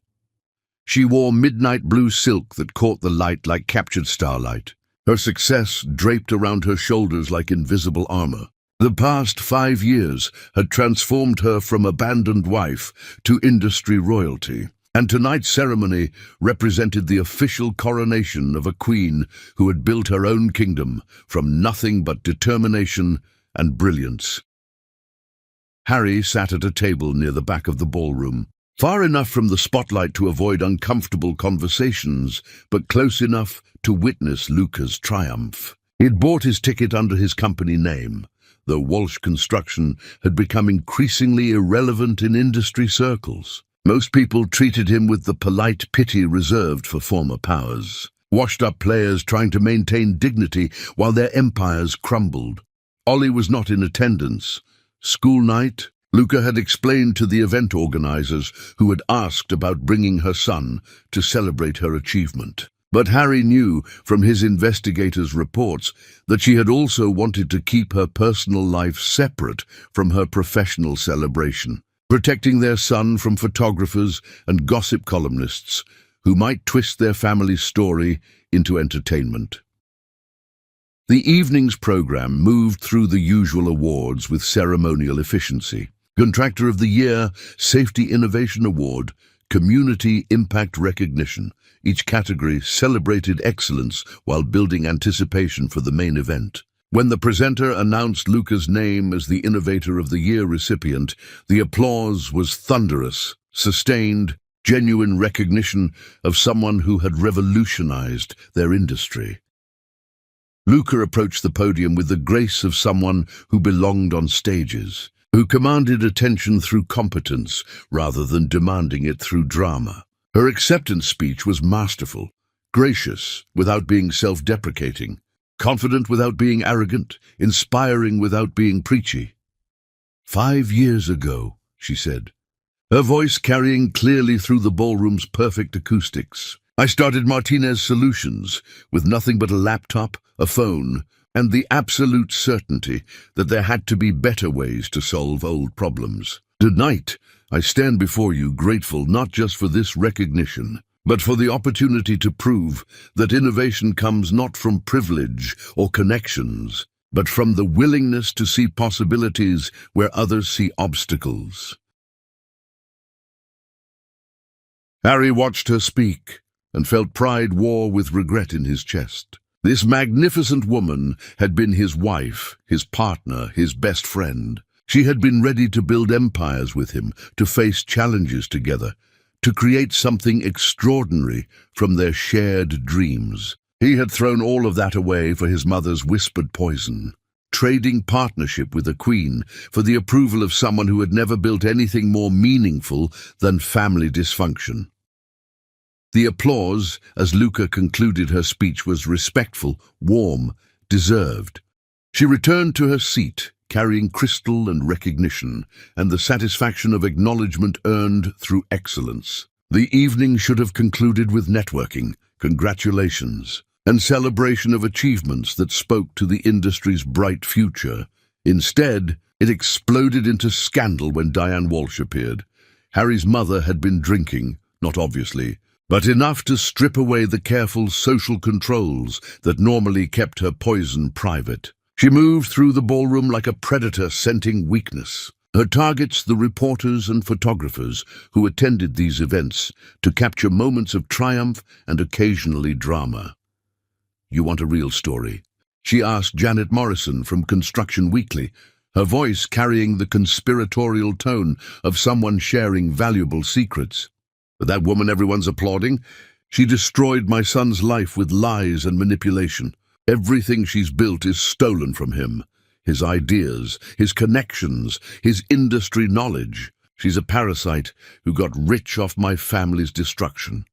She wore midnight blue silk that caught the light like captured starlight, her success draped around her shoulders like invisible armor. The past 5 years had transformed her from abandoned wife to industry royalty, and tonight's ceremony represented the official coronation of a queen who had built her own kingdom from nothing but determination and brilliance. Harry sat at a table near the back of the ballroom, far enough from the spotlight to avoid uncomfortable conversations, but close enough to witness Luca's triumph. He'd bought his ticket under his company name, though Walsh Construction had become increasingly irrelevant in industry circles. Most people treated him with the polite pity reserved for former powers, washed-up players trying to maintain dignity while their empires crumbled. Ollie was not in attendance. School night, Luca had explained to the event organizers who had asked about bringing her son to celebrate her achievement. But Harry knew from his investigators' reports that she had also wanted to keep her personal life separate from her professional celebration, protecting their son from photographers and gossip columnists who might twist their family's story into entertainment. The evening's program moved through the usual awards with ceremonial efficiency. Contractor of the Year, Safety Innovation Award, Community Impact Recognition. Each category celebrated excellence while building anticipation for the main event. When the presenter announced Luca's name as the Innovator of the Year recipient, the applause was thunderous, sustained, genuine recognition of someone who had revolutionized their industry. Luca approached the podium with the grace of someone who belonged on stages, who commanded attention through competence rather than demanding it through drama. Her acceptance speech was masterful, gracious without being self-deprecating, confident without being arrogant, inspiring without being preachy. 5 years ago, she said, her voice carrying clearly through the ballroom's perfect acoustics, I started Martinez Solutions with nothing but a laptop, a phone, and the absolute certainty that there had to be better ways to solve old problems. Tonight, I stand before you grateful not just for this recognition, but for the opportunity to prove that innovation comes not from privilege or connections, but from the willingness to see possibilities where others see obstacles. Harry watched her speak and felt pride war with regret in his chest. This magnificent woman had been his wife, his partner, his best friend. She had been ready to build empires with him, to face challenges together, to create something extraordinary from their shared dreams. He had thrown all of that away for his mother's whispered poison, trading partnership with a queen for the approval of someone who had never built anything more meaningful than family dysfunction. The applause, as Luca concluded her speech, was respectful, warm, deserved. She returned to her seat, carrying crystal and recognition, and the satisfaction of acknowledgement earned through excellence. The evening should have concluded with networking, congratulations, and celebration of achievements that spoke to the industry's bright future. Instead, it exploded into scandal when Diane Walsh appeared. Harry's mother had been drinking, not obviously, but enough to strip away the careful social controls that normally kept her poison private. She moved through the ballroom like a predator scenting weakness. Her targets the reporters and photographers who attended these events to capture moments of triumph and occasionally drama. "You want a real story?" she asked Janet Morrison from Construction Weekly, her voice carrying the conspiratorial tone of someone sharing valuable secrets. "That woman everyone's applauding? She destroyed my son's life with lies and manipulation. Everything she's built is stolen from him. His ideas, his connections, his industry knowledge. She's a parasite who got rich off my family's destruction."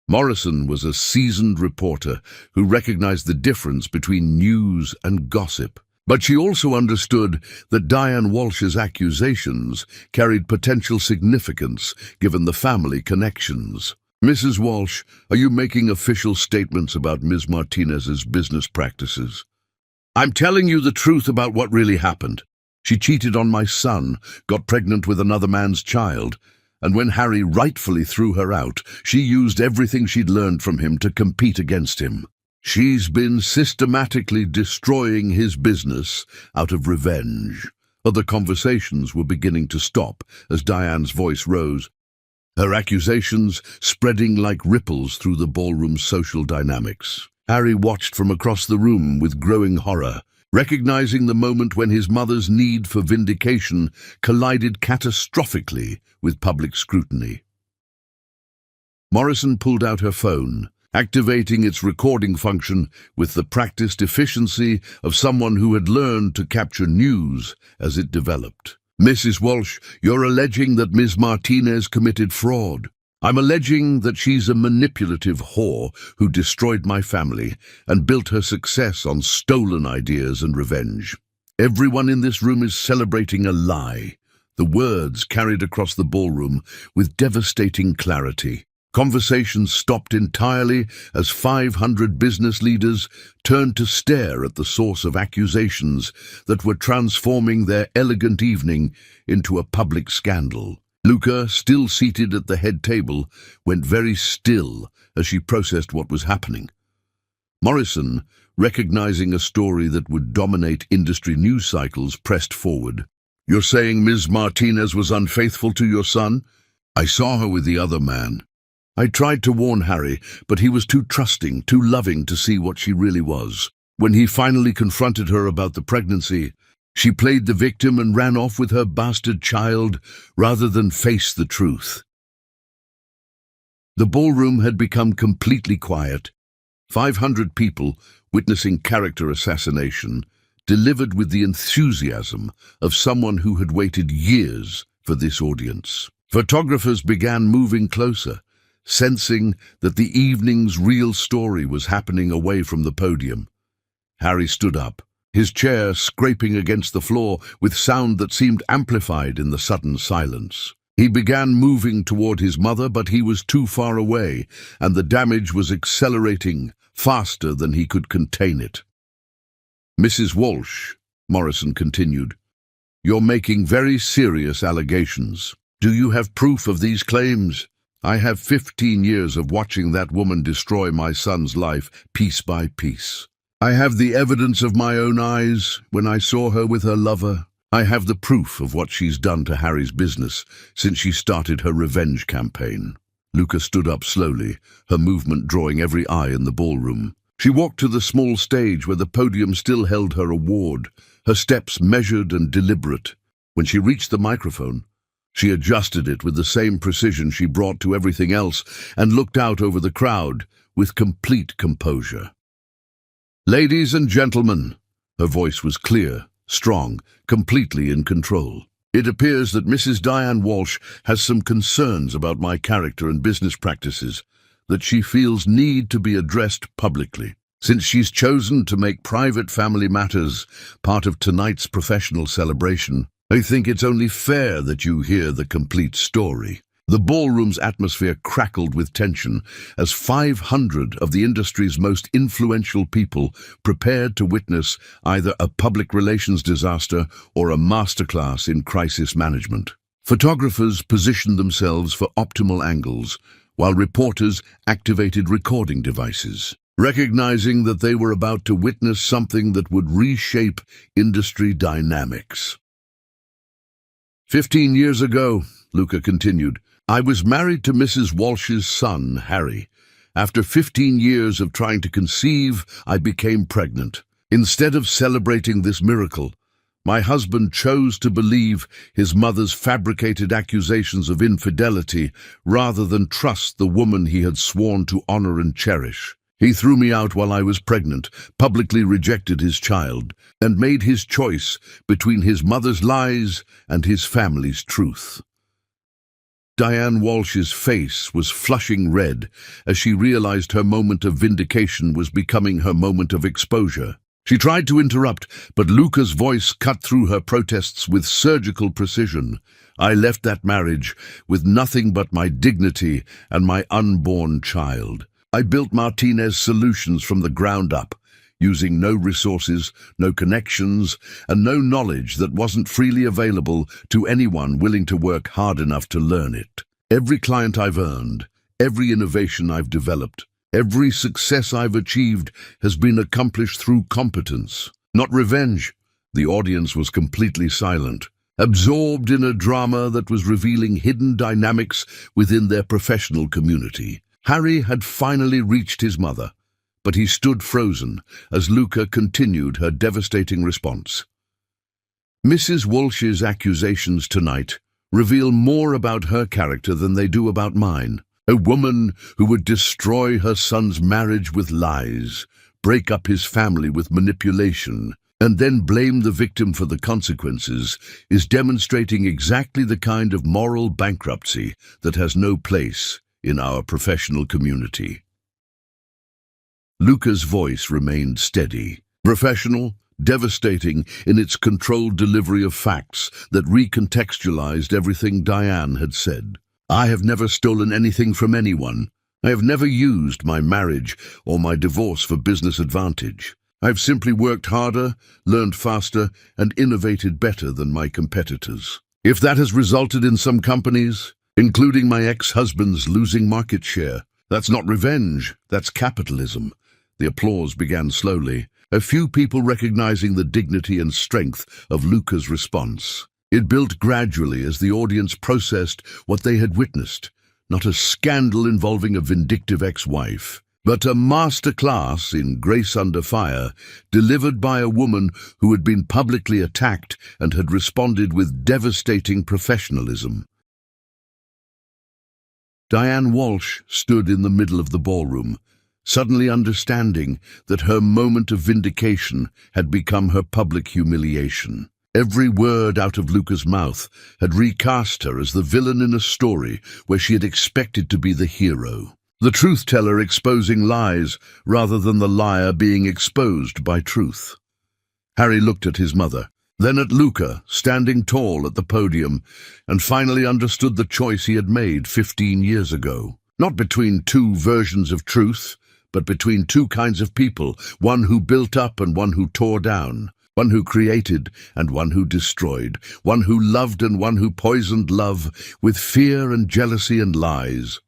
Morrison was a seasoned reporter who recognized the difference between news and gossip. But she also understood that Diane Walsh's accusations carried potential significance given the family connections. "Mrs. Walsh, are you making official statements about Ms. Martinez's business practices?" "I'm telling you the truth about what really happened. She cheated on my son, got pregnant with another man's child, and when Harry rightfully threw her out, she used everything she'd learned from him to compete against him. She's been systematically destroying his business out of revenge." Other conversations were beginning to stop as Diane's voice rose, her accusations spreading like ripples through the ballroom's social dynamics. Harry watched from across the room with growing horror, recognizing the moment when his mother's need for vindication collided catastrophically with public scrutiny. Morrison pulled out her phone, activating its recording function with the practiced efficiency of someone who had learned to capture news as it developed. "Mrs. Walsh, you're alleging that Ms. Martinez committed fraud. I'm alleging that she's a manipulative whore who destroyed my family and built her success on stolen ideas and revenge. Everyone in this room is celebrating a lie." The words carried across the ballroom with devastating clarity. Conversations stopped entirely as 500 business leaders turned to stare at the source of accusations that were transforming their elegant evening into a public scandal. Luca, still seated at the head table, went very still as she processed what was happening. Morrison, recognizing a story that would dominate industry news cycles, pressed forward. "You're saying Ms. Martinez was unfaithful to your son?" "I saw her with the other man. I tried to warn Harry, but he was too trusting, too loving to see what she really was. When he finally confronted her about the pregnancy, she played the victim and ran off with her bastard child rather than face the truth." The ballroom had become completely quiet. 500 people, witnessing character assassination, delivered with the enthusiasm of someone who had waited years for this audience. Photographers began moving closer, sensing that the evening's real story was happening away from the podium. Harry stood up, his chair scraping against the floor with sound that seemed amplified in the sudden silence. He began moving toward his mother, but he was too far away, and the damage was accelerating faster than he could contain it. "Mrs. Walsh," Morrison continued, "you're making very serious allegations. Do you have proof of these claims? I have 15 years of watching that woman destroy my son's life piece by piece. I have the evidence of my own eyes when I saw her with her lover. I have the proof of what she's done to Harry's business since she started her revenge campaign." Luca stood up slowly, her movement drawing every eye in the ballroom. She walked to the small stage where the podium still held her award, her steps measured and deliberate. When she reached the microphone, she adjusted it with the same precision she brought to everything else and looked out over the crowd with complete composure. "Ladies and gentlemen," her voice was clear, strong, completely in control. "It appears that Mrs. Diane Walsh has some concerns about my character and business practices that she feels need to be addressed publicly. Since she's chosen to make private family matters part of tonight's professional celebration, I think it's only fair that you hear the complete story." The ballroom's atmosphere crackled with tension as 500 of the industry's most influential people prepared to witness either a public relations disaster or a masterclass in crisis management. Photographers positioned themselves for optimal angles, while reporters activated recording devices, recognizing that they were about to witness something that would reshape industry dynamics. 15 years ago, Luca continued, I was married to Mrs. Walsh's son, Harry. After 15 years of trying to conceive, I became pregnant. Instead of celebrating this miracle, my husband chose to believe his mother's fabricated accusations of infidelity rather than trust the woman he had sworn to honor and cherish. He threw me out while I was pregnant, publicly rejected his child, and made his choice between his mother's lies and his family's truth. Diane Walsh's face was flushing red as she realized her moment of vindication was becoming her moment of exposure. She tried to interrupt, but Luca's voice cut through her protests with surgical precision. I left that marriage with nothing but my dignity and my unborn child. I built Martinez Solutions from the ground up, using no resources, no connections, and no knowledge that wasn't freely available to anyone willing to work hard enough to learn it. Every client I've earned, every innovation I've developed, every success I've achieved has been accomplished through competence, not revenge. The audience was completely silent, absorbed in a drama that was revealing hidden dynamics within their professional community. Harry had finally reached his mother, but he stood frozen as Luca continued her devastating response. Mrs. Walsh's accusations tonight reveal more about her character than they do about mine. A woman who would destroy her son's marriage with lies, break up his family with manipulation, and then blame the victim for the consequences is demonstrating exactly the kind of moral bankruptcy that has no place in our professional community. Luca's voice remained steady, professional, devastating in its controlled delivery of facts that recontextualized everything Diane had said. I have never stolen anything from anyone. I have never used my marriage or my divorce for business advantage. I have simply worked harder, learned faster, and innovated better than my competitors. If that has resulted in some companies, including my ex-husband's, losing market share, that's not revenge, that's capitalism. The applause began slowly, a few people recognizing the dignity and strength of Luca's response. It built gradually as the audience processed what they had witnessed, not a scandal involving a vindictive ex-wife, but a master class in grace under fire, delivered by a woman who had been publicly attacked and had responded with devastating professionalism. Diane Walsh stood in the middle of the ballroom, suddenly understanding that her moment of vindication had become her public humiliation. Every word out of Luca's mouth had recast her as the villain in a story where she had expected to be the hero. The truth-teller exposing lies rather than the liar being exposed by truth. Harry looked at his mother, then at Luca, standing tall at the podium, and finally understood the choice he had made 15 years ago. Not between two versions of truth, but between two kinds of people, one who built up and one who tore down, one who created and one who destroyed, one who loved and one who poisoned love with fear and jealousy and lies.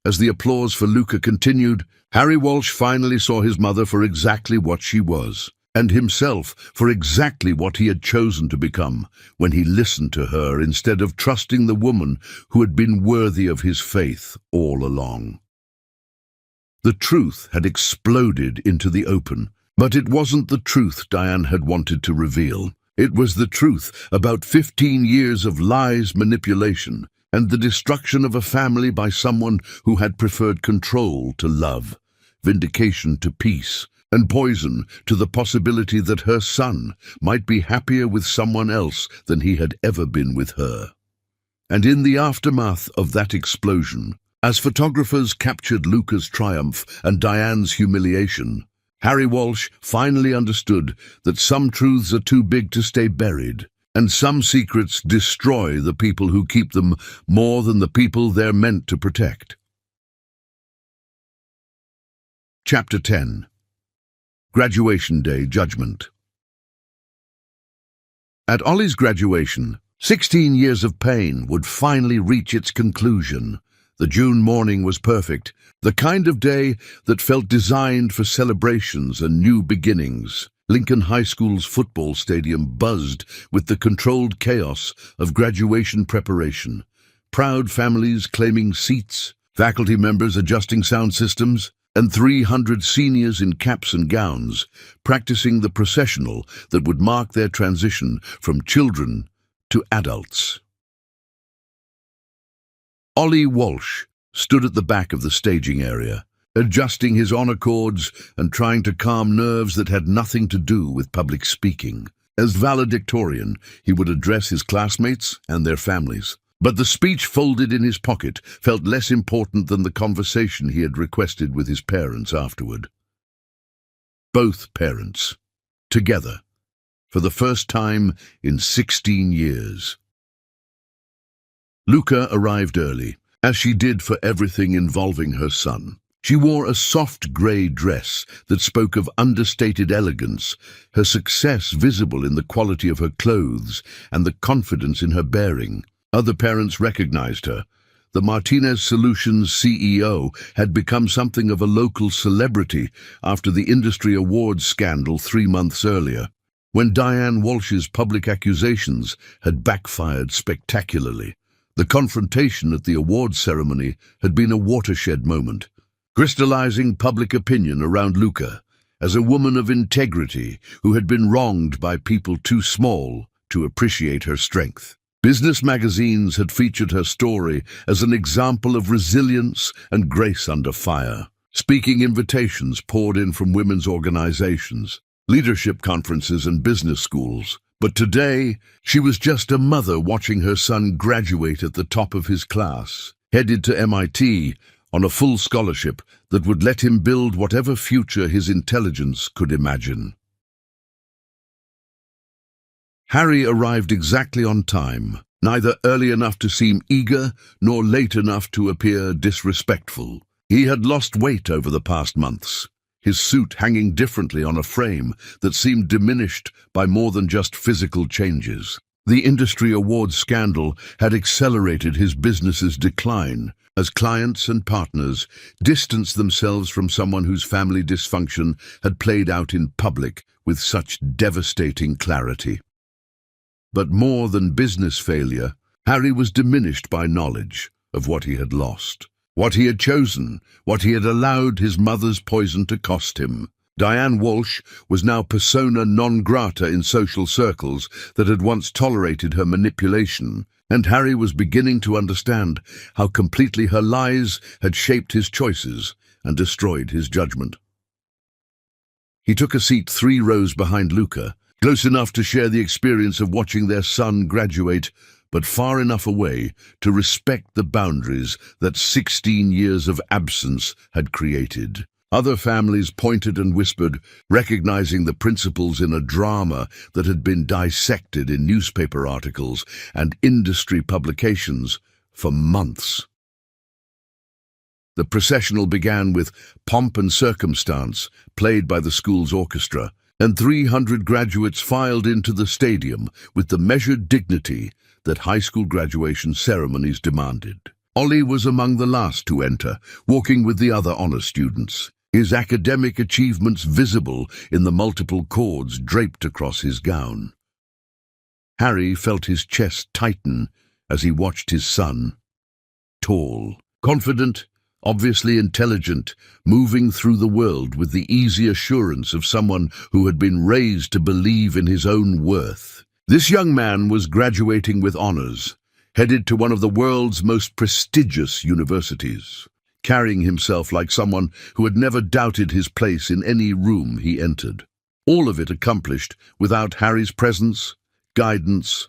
As the applause for Luca continued, Harry Walsh finally saw his mother for exactly what she was, and himself for exactly what he had chosen to become when he listened to her instead of trusting the woman who had been worthy of his faith all along. The truth had exploded into the open, but it wasn't the truth Diane had wanted to reveal. It was the truth about 15 years of lies, manipulation, and the destruction of a family by someone who had preferred control to love, vindication to peace, and poison to the possibility that her son might be happier with someone else than he had ever been with her. And in the aftermath of that explosion, as photographers captured Luca's triumph and Diane's humiliation, Harry Walsh finally understood that some truths are too big to stay buried, and some secrets destroy the people who keep them more than the people they're meant to protect. Chapter 10. Graduation Day Judgment. At Ollie's graduation, 16 years of pain would finally reach its conclusion. The June morning was perfect, the kind of day that felt designed for celebrations and new beginnings. Lincoln High School's football stadium buzzed with the controlled chaos of graduation preparation. Proud families claiming seats, faculty members adjusting sound systems, and 300 seniors in caps and gowns practicing the processional that would mark their transition from children to adults. Ollie Walsh stood at the back of the staging area, adjusting his honor cords and trying to calm nerves that had nothing to do with public speaking. As valedictorian, he would address his classmates and their families. But the speech folded in his pocket felt less important than the conversation he had requested with his parents afterward. Both parents, together, for the first time in 16 years. Luca arrived early, as she did for everything involving her son. She wore a soft grey dress that spoke of understated elegance, her success visible in the quality of her clothes and the confidence in her bearing. Other parents recognized her. The Martinez Solutions CEO had become something of a local celebrity after the industry awards scandal 3 months earlier, when Diane Walsh's public accusations had backfired spectacularly. The confrontation at the awards ceremony had been a watershed moment, crystallizing public opinion around Luca as a woman of integrity who had been wronged by people too small to appreciate her strength. Business magazines had featured her story as an example of resilience and grace under fire. Speaking invitations poured in from women's organizations, leadership conferences and business schools. But today, she was just a mother watching her son graduate at the top of his class, headed to MIT on a full scholarship that would let him build whatever future his intelligence could imagine. Harry arrived exactly on time, neither early enough to seem eager nor late enough to appear disrespectful. He had lost weight over the past months, his suit hanging differently on a frame that seemed diminished by more than just physical changes. The industry awards scandal had accelerated his business's decline as clients and partners distanced themselves from someone whose family dysfunction had played out in public with such devastating clarity. But more than business failure, Harry was diminished by knowledge of what he had lost, what he had chosen, what he had allowed his mother's poison to cost him. Diane Walsh was now persona non grata in social circles that had once tolerated her manipulation, and Harry was beginning to understand how completely her lies had shaped his choices and destroyed his judgment. He took a seat 3 rows behind Luca, close enough to share the experience of watching their son graduate, but far enough away to respect the boundaries that 16 years of absence had created. Other families pointed and whispered, recognizing the principals in a drama that had been dissected in newspaper articles and industry publications for months. The processional began with pomp and circumstance, played by the school's orchestra, and 300 graduates filed into the stadium with the measured dignity that high school graduation ceremonies demanded. Ollie was among the last to enter, walking with the other honor students, his academic achievements visible in the multiple cords draped across his gown. Harry felt his chest tighten as he watched his son, tall, confident, obviously intelligent, moving through the world with the easy assurance of someone who had been raised to believe in his own worth. This young man was graduating with honors, headed to one of the world's most prestigious universities, carrying himself like someone who had never doubted his place in any room he entered. All of it accomplished without Harry's presence, guidance,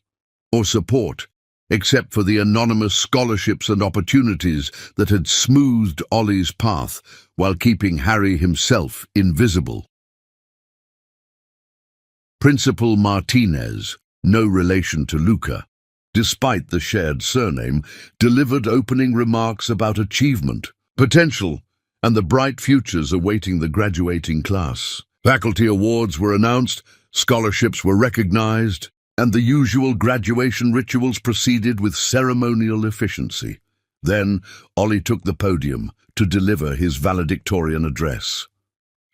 or support, except for the anonymous scholarships and opportunities that had smoothed Ollie's path while keeping Harry himself invisible. Principal Martinez, no relation to Luca, despite the shared surname, delivered opening remarks about achievement, potential, and the bright futures awaiting the graduating class. Faculty awards were announced, scholarships were recognized, and the usual graduation rituals proceeded with ceremonial efficiency. Then Ollie took the podium to deliver his valedictorian address.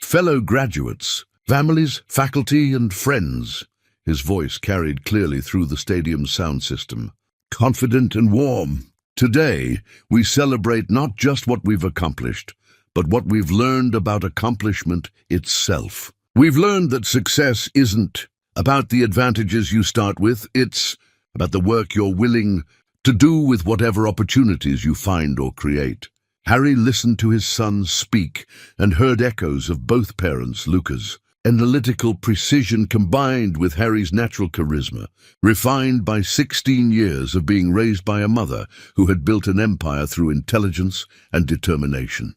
Fellow graduates, families, faculty, and friends, his voice carried clearly through the stadium's sound system, confident and warm. Today, we celebrate not just what we've accomplished, but what we've learned about accomplishment itself. We've learned that success isn't about the advantages you start with, it's about the work you're willing to do with whatever opportunities you find or create. Harry listened to his son speak and heard echoes of both parents, Luca's analytical precision combined with Harry's natural charisma, refined by 16 years of being raised by a mother who had built an empire through intelligence and determination.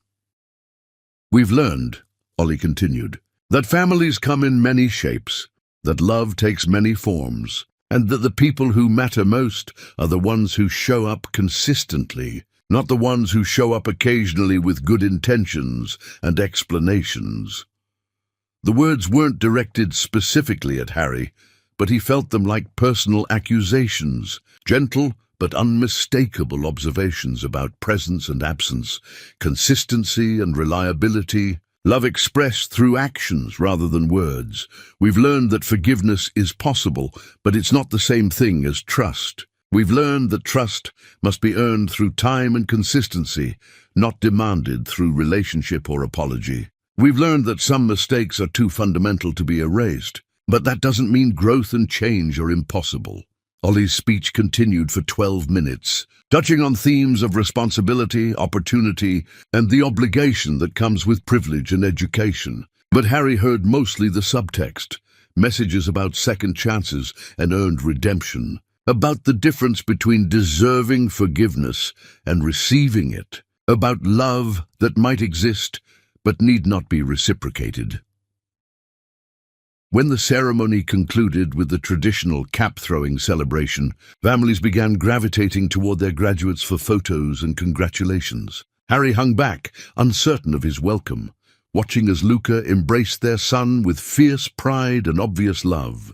We've learned, Ollie continued, that families come in many shapes, that love takes many forms, and that the people who matter most are the ones who show up consistently, not the ones who show up occasionally with good intentions and explanations. The words weren't directed specifically at Harry, but he felt them like personal accusations, gentle but unmistakable observations about presence and absence, consistency and reliability, love expressed through actions rather than words. We've learned that forgiveness is possible, but it's not the same thing as trust. We've learned that trust must be earned through time and consistency, not demanded through relationship or apology. We've learned that some mistakes are too fundamental to be erased, but that doesn't mean growth and change are impossible. Ollie's speech continued for 12 minutes, touching on themes of responsibility, opportunity, and the obligation that comes with privilege and education. But Harry heard mostly the subtext, messages about second chances and earned redemption, about the difference between deserving forgiveness and receiving it, about love that might exist but need not be reciprocated. When the ceremony concluded with the traditional cap-throwing celebration, families began gravitating toward their graduates for photos and congratulations. Harry hung back, uncertain of his welcome, watching as Luca embraced their son with fierce pride and obvious love.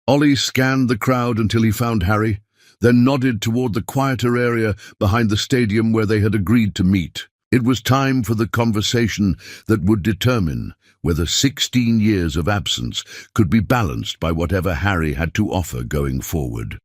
Ollie scanned the crowd until he found Harry, then nodded toward the quieter area behind the stadium where they had agreed to meet. It was time for the conversation that would determine whether 16 years of absence could be balanced by whatever Harry had to offer going forward.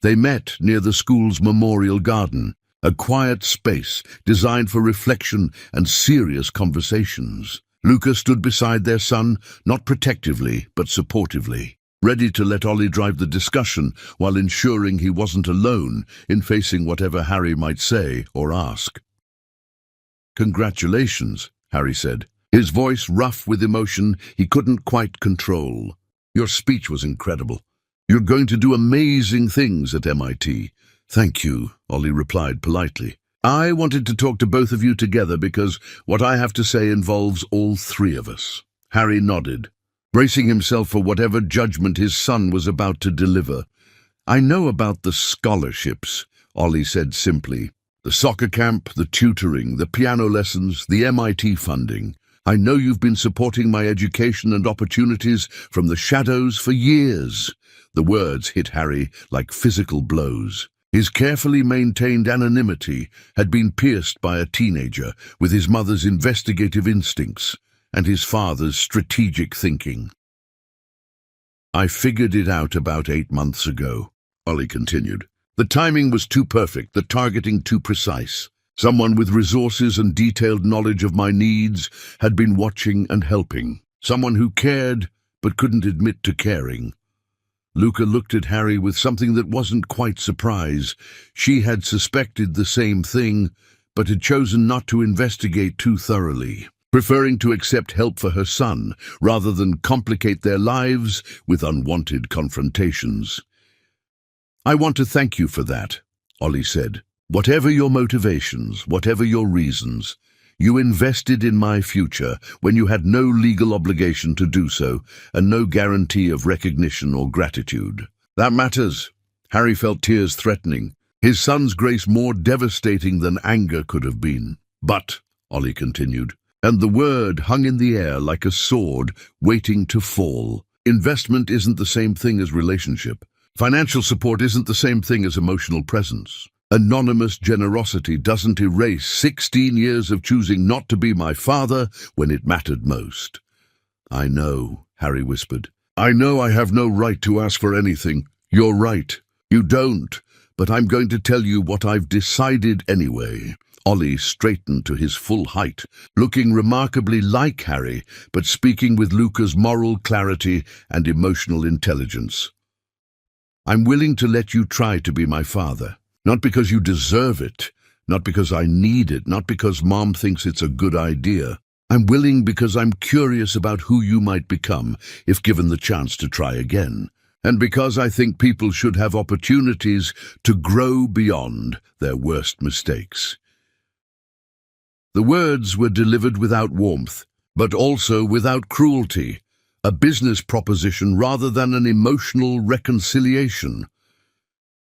They met near the school's memorial garden, a quiet space designed for reflection and serious conversations. Luca stood beside their son, not protectively but supportively, ready to let Ollie drive the discussion while ensuring he wasn't alone in facing whatever Harry might say or ask. "Congratulations," Harry said. his voice rough with emotion he couldn't quite control. "Your speech was incredible. You're going to do amazing things at MIT. "Thank you," Ollie replied politely. "I wanted to talk to both of you together because what I have to say involves all three of us." Harry nodded, bracing himself for whatever judgment his son was about to deliver. "I know about the scholarships," Ollie said simply. "The soccer camp, the tutoring, the piano lessons, the MIT funding. I know you've been supporting my education and opportunities from the shadows for years." The words hit Harry like physical blows. His carefully maintained anonymity had been pierced by a teenager with his mother's investigative instincts and his father's strategic thinking. "I figured it out about 8 months ago," Ollie continued. "The timing was too perfect, the targeting too precise. Someone with resources and detailed knowledge of my needs had been watching and helping. Someone who cared but couldn't admit to caring." Luca looked at Harry with something that wasn't quite surprise. She had suspected the same thing, but had chosen not to investigate too thoroughly, preferring to accept help for her son rather than complicate their lives with unwanted confrontations. "I want to thank you for that," Ollie said. "Whatever your motivations, whatever your reasons, you invested in my future when you had no legal obligation to do so and no guarantee of recognition or gratitude. That matters." Harry felt tears threatening, his son's grace more devastating than anger could have been. "But," Ollie continued, and the word hung in the air like a sword waiting to fall, "investment isn't the same thing as relationship. Financial support isn't the same thing as emotional presence. Anonymous generosity doesn't erase 16 years of choosing not to be my father when it mattered most." "I know," Harry whispered. "I know I have no right to ask for anything. You're right. You don't. But I'm going to tell you what I've decided anyway." Ollie straightened to his full height, looking remarkably like Harry, but speaking with Luca's moral clarity and emotional intelligence. "I'm willing to let you try to be my father. Not because you deserve it, not because I need it, not because Mom thinks it's a good idea. I'm willing because I'm curious about who you might become if given the chance to try again, and because I think people should have opportunities to grow beyond their worst mistakes." The words were delivered without warmth, but also without cruelty, a business proposition rather than an emotional reconciliation.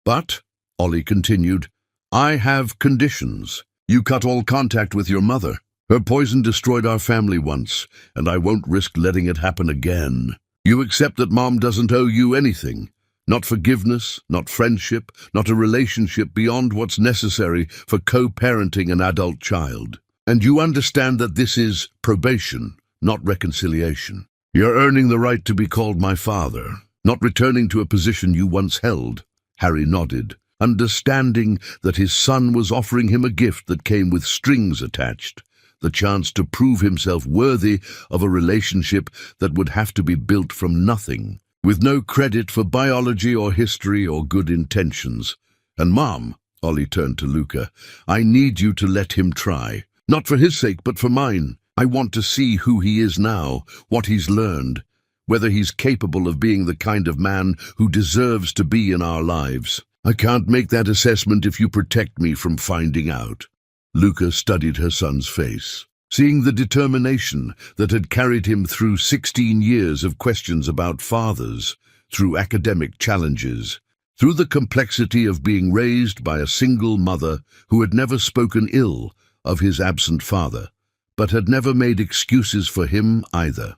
"But," Ollie continued, "I have conditions. You cut all contact with your mother. Her poison destroyed our family once, and I won't risk letting it happen again. You accept that Mom doesn't owe you anything. Not forgiveness, not friendship, not a relationship beyond what's necessary for co-parenting an adult child. And you understand that this is probation, not reconciliation. You're earning the right to be called my father, not returning to a position you once held." Harry nodded, understanding that his son was offering him a gift that came with strings attached, the chance to prove himself worthy of a relationship that would have to be built from nothing, with no credit for biology or history or good intentions. "And Mom," Ollie turned to Luca, "I need you to let him try. Not for his sake, but for mine. I want to see who he is now, what he's learned, whether he's capable of being the kind of man who deserves to be in our lives. I can't make that assessment if you protect me from finding out." Luca studied her son's face, seeing the determination that had carried him through 16 years of questions about fathers, through academic challenges, through the complexity of being raised by a single mother who had never spoken ill of his absent father, but had never made excuses for him either.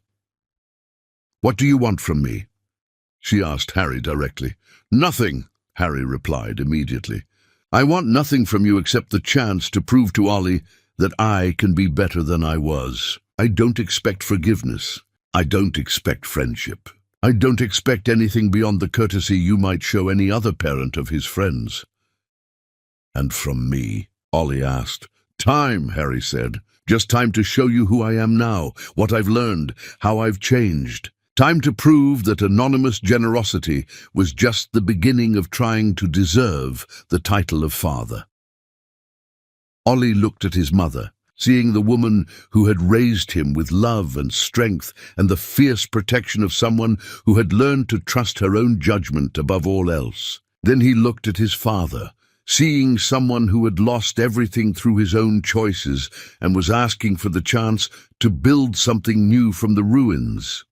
"What do you want from me?" she asked Harry directly. "Nothing," Harry replied immediately. "I want nothing from you except the chance to prove to Ollie that I can be better than I was. I don't expect forgiveness. I don't expect friendship. I don't expect anything beyond the courtesy you might show any other parent of his friends." "And from me?" Ollie asked. "Time," Harry said. "Just time to show you who I am now, what I've learned, how I've changed. Time to prove that anonymous generosity was just the beginning of trying to deserve the title of father." Ollie looked at his mother, seeing the woman who had raised him with love and strength and the fierce protection of someone who had learned to trust her own judgment above all else. Then he looked at his father, seeing someone who had lost everything through his own choices and was asking for the chance to build something new from the ruins.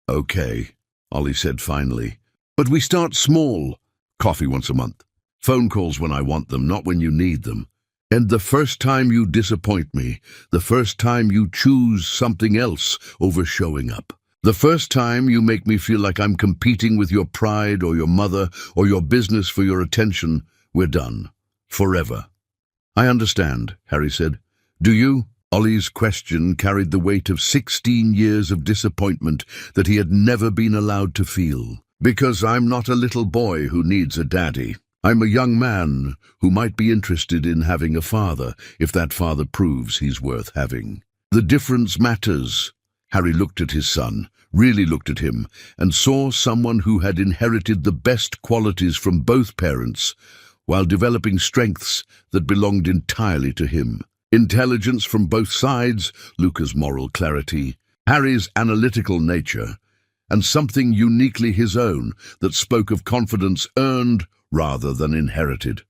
"Okay," Ollie said finally, "but we start small. Coffee once a month. Phone calls when I want them, not when you need them. And the first time you disappoint me, the first time you choose something else over showing up, the first time you make me feel like I'm competing with your pride or your mother or your business for your attention, we're done. Forever." "I understand," Harry said. "Do you?" Ollie's question carried the weight of 16 years of disappointment that he had never been allowed to feel. "Because I'm not a little boy who needs a daddy. I'm a young man who might be interested in having a father if that father proves he's worth having. The difference matters." Harry looked at his son, really looked at him, and saw someone who had inherited the best qualities from both parents while developing strengths that belonged entirely to him. Intelligence from both sides, Luca's moral clarity, Harry's analytical nature, and something uniquely his own that spoke of confidence earned rather than inherited.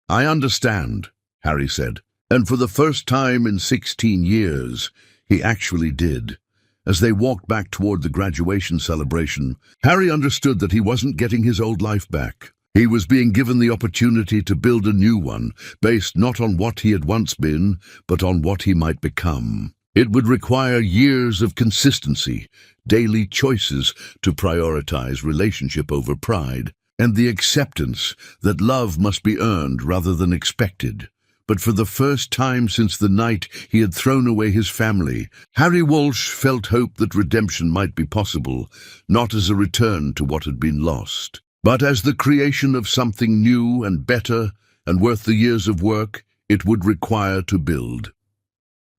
"I understand," Harry said, and for the first time in 16 years, he actually did. As they walked back toward the graduation celebration, Harry understood that he wasn't getting his old life back. He was being given the opportunity to build a new one, based not on what he had once been, but on what he might become. It would require years of consistency, daily choices to prioritize relationship over pride, and the acceptance that love must be earned rather than expected. But for the first time since the night he had thrown away his family, Harry Walsh felt hope that redemption might be possible, not as a return to what had been lost, but as the creation of something new and better and worth the years of work it would require to build.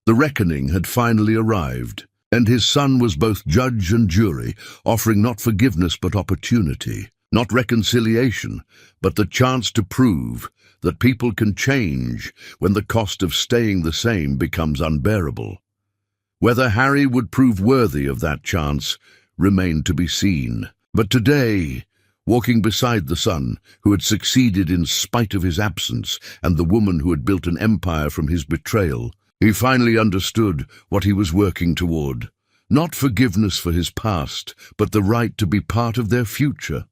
The reckoning had finally arrived, and his son was both judge and jury, offering not forgiveness but opportunity. Not reconciliation, but the chance to prove that people can change when the cost of staying the same becomes unbearable. Whether Harry would prove worthy of that chance remained to be seen. But today, walking beside the son who had succeeded in spite of his absence and the woman who had built an empire from his betrayal, he finally understood what he was working toward. Not forgiveness for his past, but the right to be part of their future.